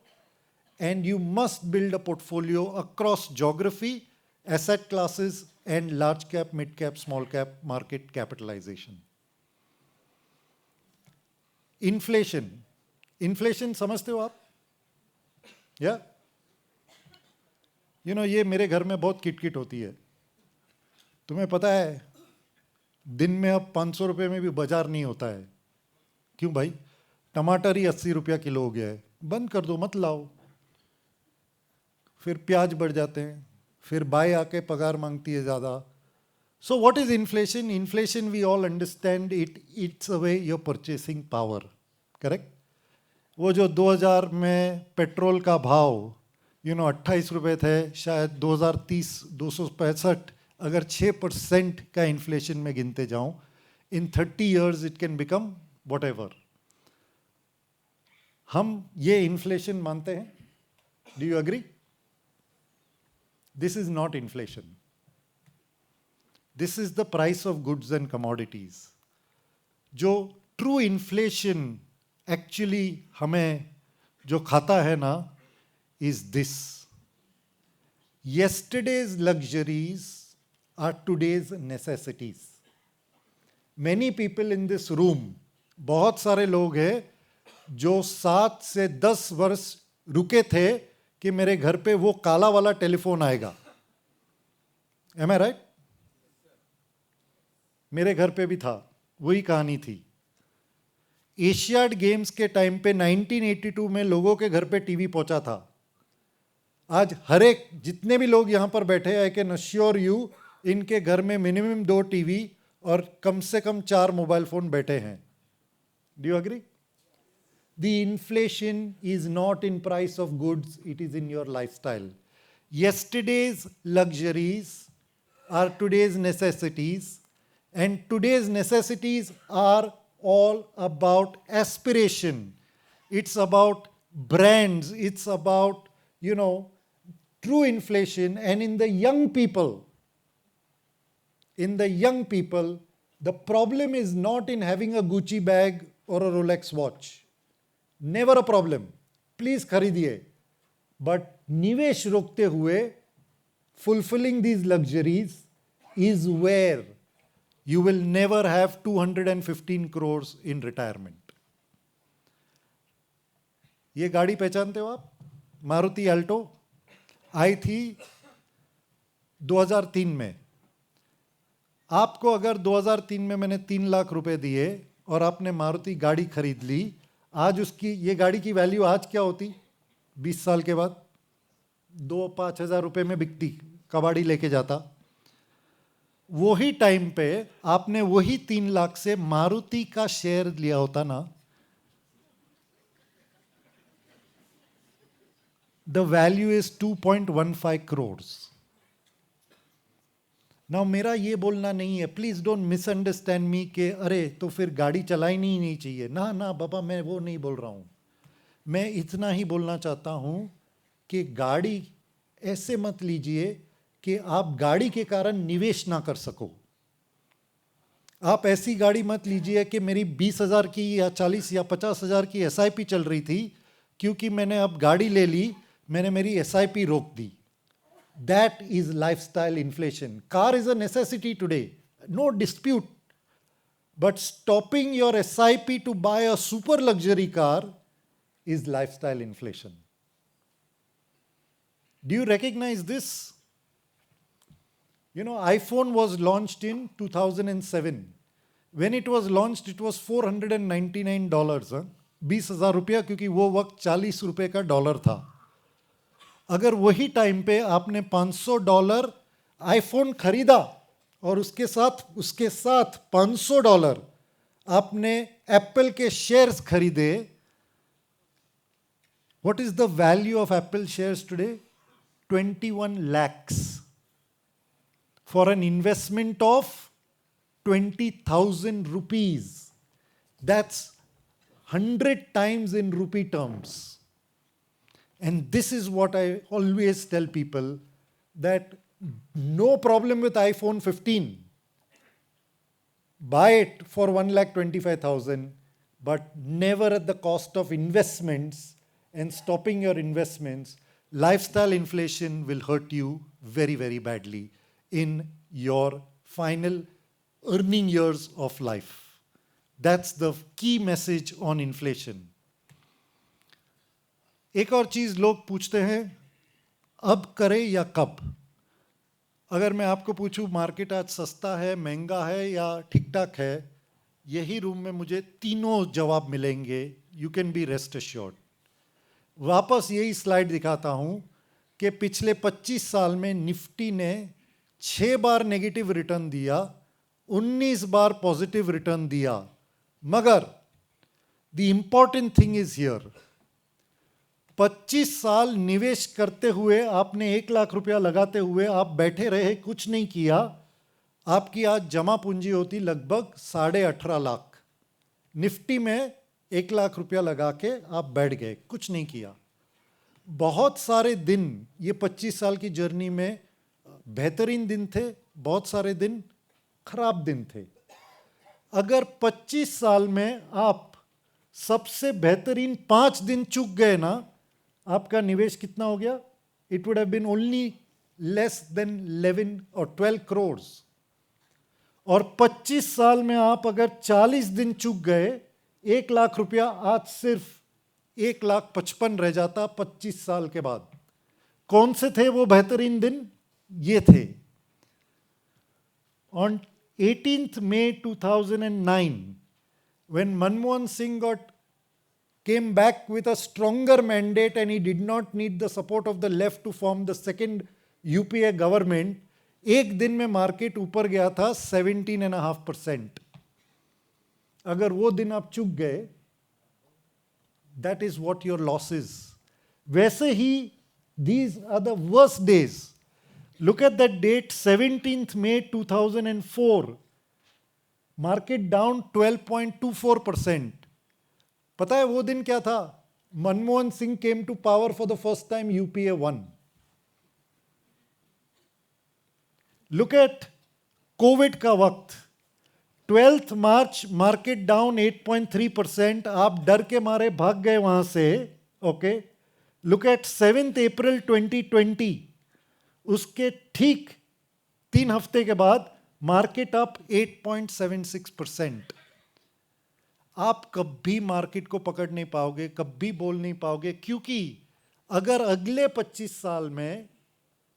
And you must build a portfolio across geography asset classes, and large cap, mid cap, small cap market capitalization. Inflation समझते हो आप? या ये मेरे घर में बहुत किटकिट होती है. तुम्हें पता है दिन में अब 500 रुपये में भी बाजार नहीं होता है. क्यों भाई? टमाटर ही 80 रुपया किलो हो गया है. बंद कर दो, मत लाओ. फिर प्याज बढ़ जाते हैं, फिर बाय आके पगार मांगती है ज़्यादा. So what is inflation? Inflation we all understand it's away your purchasing power. Correct? वो जो 2000 में पेट्रोल का भाव 28 रुपये थे, शायद 2030 265. अगर 6% का इन्फ्लेशन में गिनते जाऊं, in 30 years it can become whatever एवर. हम ये इन्फ्लेशन मानते हैं? Do you agree? This is not inflation. This is the price of goods and commodities. जो ट्रू इन्फ्लेशन एक्चुअली हमें जो खाता है ना, is this. Yesterday's luxuries are today's necessities. Many people in this room, बहुत सारे लोग हैं जो 7 से 10 वर्ष रुके थे कि मेरे घर पे वो काला वाला टेलीफोन आएगा. Am I right? मेरे घर पे भी था, वही कहानी थी. एशियाड गेम्स के टाइम पे 1982 में लोगों के घर पे टीवी पहुंचा था. आज हर एक जितने भी लोग यहाँ पर बैठे, आई कैन अश्योर यू, इनके घर में मिनिमम 2 टीवी और कम से कम 4 मोबाइल फोन बैठे हैं. Do you agree? The inflation is not in price of goods, it is in your lifestyle. Yesterday's luxuries are today's necessities, and today's necessities are all about aspiration. It's about brands, it's about, true inflation. And in the young people, the problem is not in having a Gucci bag or a Rolex watch. Never a problem. Please खरीदिए. But निवेश रोकते हुए, fulfilling these luxuries is where you will never have 215 crores in retirement. ये गाड़ी पहचानते हो आप? Maruti Alto आई थी 2003 में. आपको अगर 2003 में मैंने 3 लाख रुपए दिए और आपने मारुति गाड़ी खरीद ली, आज ये गाड़ी की वैल्यू आज क्या होती? 20 साल के बाद 2-5 हज़ार रुपये में बिकती, कबाड़ी लेके जाता. वही टाइम पे आपने वही 3 लाख से मारुति का शेयर लिया होता ना, the value is 2.15 crores. Now मेरा ये बोलना नहीं है, प्लीज डोंट मिसअंडरस्टैंड मी के अरे तो फिर गाड़ी चलाई नहीं चाहिए. ना बाबा, मैं वो नहीं बोल रहा हूं. मैं इतना ही बोलना चाहता हूं कि गाड़ी ऐसे मत लीजिए कि आप गाड़ी के कारण निवेश ना कर सको. आप ऐसी गाड़ी मत लीजिए कि मेरी 20,000 की या 40 या 50,000 की SIP चल रही थी, क्योंकि मैंने अब गाड़ी ले ली, मैंने मेरी SIP रोक दी. That is lifestyle inflation. Car is a necessity today, no dispute. But stopping your SIP to buy a super luxury car is lifestyle inflation. Do you recognize this? iPhone was launched in 2007. When it was launched, it was $499. 20,000 रुपया, क्योंकि वो वक्त 40 रुपये का dollar था. अगर वही time पे आपने $500 आईफोन खरीदा और उसके साथ $500 आपने एप्पल के शेयर्स खरीदे, what is the value of Apple shares today? 21 lakhs for an investment of 20,000 rupees. That's 100 times in rupee terms. And this is what I always tell people, that no problem with iPhone 15. Buy it for 1,25,000, but never at the cost of investments and stopping your investments. lifestyle inflation will hurt you very, very badly in your final earning years of life. That's the key message on inflation. एक और चीज लोग पूछते हैं, अब करें या कब? अगर मैं आपको पूछूं मार्केट आज सस्ता है, महंगा है या ठीक ठाक है, यही रूम में मुझे तीनों जवाब मिलेंगे. You can be rest assured. वापस यही स्लाइड दिखाता हूं कि पिछले 25 साल में निफ्टी ने 6 बार नेगेटिव रिटर्न दिया, 19 बार पॉजिटिव रिटर्न दिया. मगर the important thing is here, 25 साल निवेश करते हुए आपने 1 लाख रुपया लगाते हुए आप बैठे रहे, कुछ नहीं किया, आपकी आज जमा पूंजी होती लगभग 18.5 लाख. निफ्टी में 1 लाख रुपया लगा के आप बैठ गए, कुछ नहीं किया. बहुत सारे दिन ये 25 साल की जर्नी में बेहतरीन दिन थे, बहुत सारे दिन खराब दिन थे. अगर 25 साल में आप सबसे बेहतरीन 5 दिन चूक गए ना, आपका निवेश कितना हो गया? It would have been only less than 11 और 12 करोड़. और 25 साल में आप अगर 40 दिन चूक गए, 1 लाख रुपया आज सिर्फ 1,55,000 रह जाता 25 साल के बाद. कौन से थे वो बेहतरीन दिन? ये थे. On 18th May 2009, when Manmohan Singh came back with a stronger mandate and he did not need the support of the left to form the second UPA government, एक दिन में मार्केट ऊपर गया था 17.5%. अगर वो दिन आप चूक गए, that is what your loss is. वैसे ही these are the worst days. Look at that date, 17th May 2004. Market down 12.24%. पता है वो दिन क्या था? Manmohan Singh came to power for the first time, UPA won. Look at Covid का वक्त, 12th मार्च market down 8.3%. आप डर के मारे भाग गए वहां से. ओके, लुक एट 7th अप्रैल 2020, उसके ठीक 3 हफ्ते के बाद मार्केट अप 8.76%. आप कभी मार्केट को पकड़ नहीं पाओगे, कभी बोल नहीं पाओगे, क्योंकि अगर अगले 25 साल में,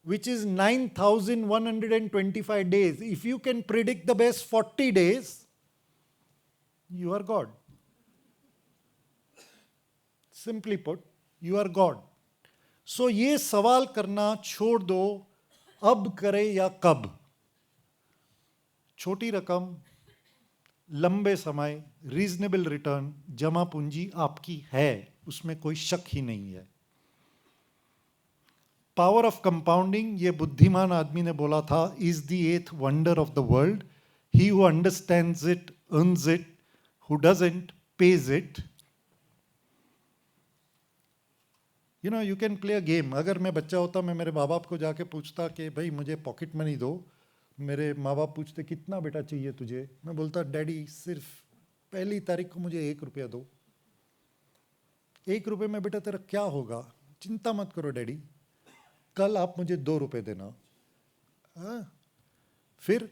which is 9,125 days, if you can predict the best 40 days, you are God. Simply put, you are God. So ये सवाल करना छोड़ दो, अब करे या कब. छोटी रकम, लंबे समय, रीजनेबल रिटर्न, जमा पूंजी आपकी है, उसमें कोई शक ही नहीं है. पावर ऑफ कंपाउंडिंग, ये बुद्धिमान आदमी ने बोला था, is the 8th wonder of the world. He who understands it earns it, who doesn't page it. You know, you can play a game. अगर मैं बच्चा होता, मैं मेरे माँ बाप को जाके पूछता कि भाई मुझे पॉकेट मनी दो. मेरे माँ बाप पूछते कितना बेटा चाहिए तुझे? मैं बोलता डैडी सिर्फ पहली तारीख को मुझे 1 रुपया दो. 1 रुपये में बेटा तेरा क्या होगा? चिंता मत करो डैडी, कल आप मुझे 2 रुपये देना. फिर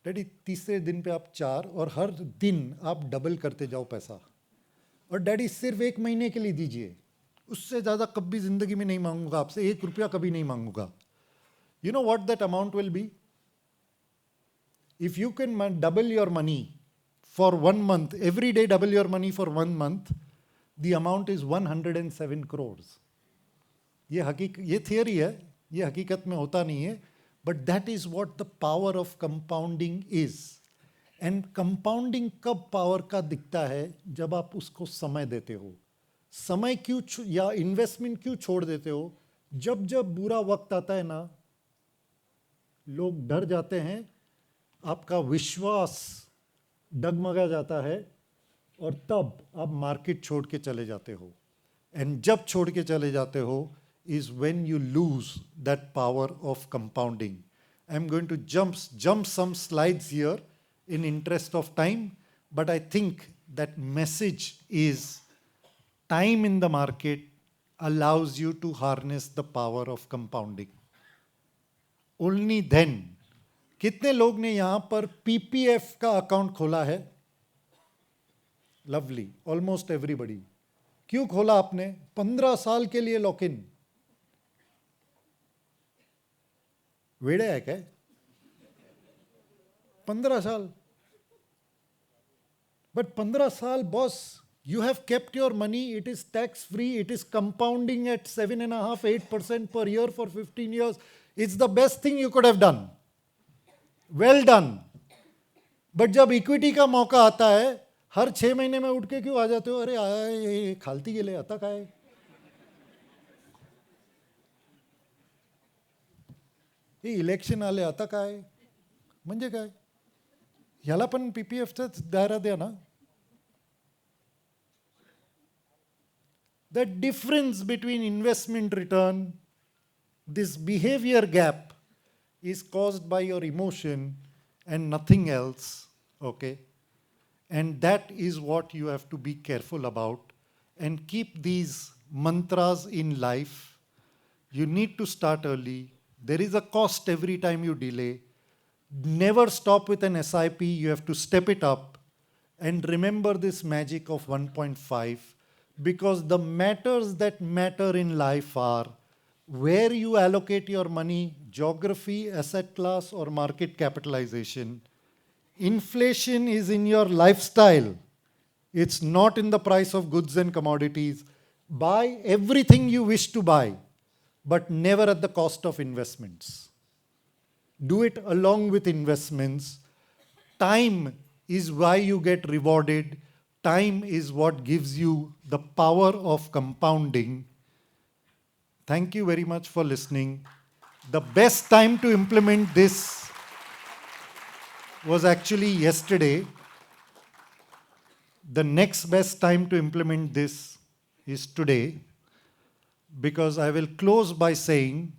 डैडी तीसरे दिन पे आप 4, और हर दिन आप डबल करते जाओ पैसा. और डैडी सिर्फ 1 महीने के लिए दीजिए, उससे ज़्यादा कभी जिंदगी में नहीं मांगूंगा आपसे, 1 रुपया कभी नहीं मांगूंगा. You know what that amount will be? If you can double your money for 1 month, every day double your money for 1 month, the amount is 107 crores. ये थियरी है, ये हकीकत में होता नहीं है, but that is what the power of compounding is. And compounding कब power का दिखता है? जब आप उसको समय देते हो. समय क्यों या इन्वेस्टमेंट क्यों छोड़ देते हो? जब जब बुरा वक्त आता है ना, लोग डर जाते हैं, आपका विश्वास डगमगा जाता है, और तब आप मार्केट छोड़ के चले जाते हो. एंड जब छोड़ के चले जाते हो is when you lose that power of compounding. I'm going to jump some slides here in interest of time, but I think that message is time in the market allows you to harness the power of compounding. Only then. कितने लोग ने यहां पर PPF का account खोला है? Lovely, almost everybody. क्यों खोला आपने? 15 साल के लिए लॉक इन. वेड़े है क्या? 15 साल. But 15 साल, boss, you have kept your money, it is tax free, it is compounding at 7.5-8% per year for 15 years. It's the best thing you could have done. Well done. But जब equity का मौका आता है, हर 6 महीने में उठ के क्यों आ जाते हो? अरे ये खालती गेले आता काय? हे इलेक्शन आले आता काय? म्हणजे काय? ह्याला पण पीपीएफचाच दायरा द्या ना. The difference between investment return, this behavior gap, is caused by your emotion and nothing else, okay? And that is what you have to be careful about and keep these mantras in life. You need to start early. There is a cost every time you delay. Never stop with an SIP. You have to step it up. And remember this magic of 1.5, because the matters that matter in life are where you allocate your money, geography, asset class, or market capitalization. Inflation is in your lifestyle. It's not in the price of goods and commodities. Buy everything you wish to buy, but never at the cost of investments. Do it along with investments. Time is why you get rewarded. Time is what gives you the power of compounding. Thank you very much for listening. The best time to implement this was actually yesterday. The next best time to implement this is today, because I will close by saying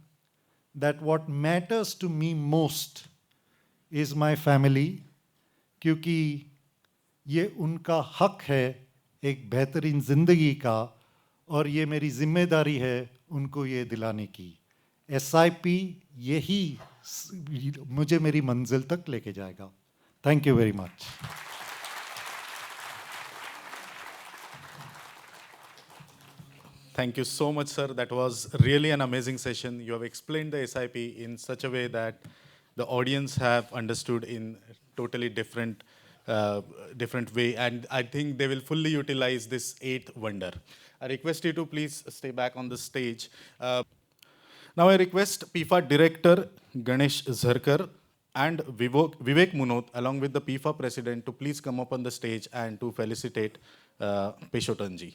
that what matters to me most is my family, क्योंकि ये उनका हक है एक बेहतरीन ज़िंदगी का, और ये मेरी जिम्मेदारी है उनको ये दिलाने की. SIP यही मुझे मेरी मंजिल तक लेके जाएगा. Thank you very much. Thank you so much, sir. That was really an amazing session. You have explained the SIP in such a way that the audience have understood in totally different way, and I think they will fully utilize this eighth wonder. I request you to please stay back on the stage. Now I request PIFA Director Ganesh Zharkar and Vivek Munot, along with the PIFA President, to please come up on the stage and to felicitate Peshotanji.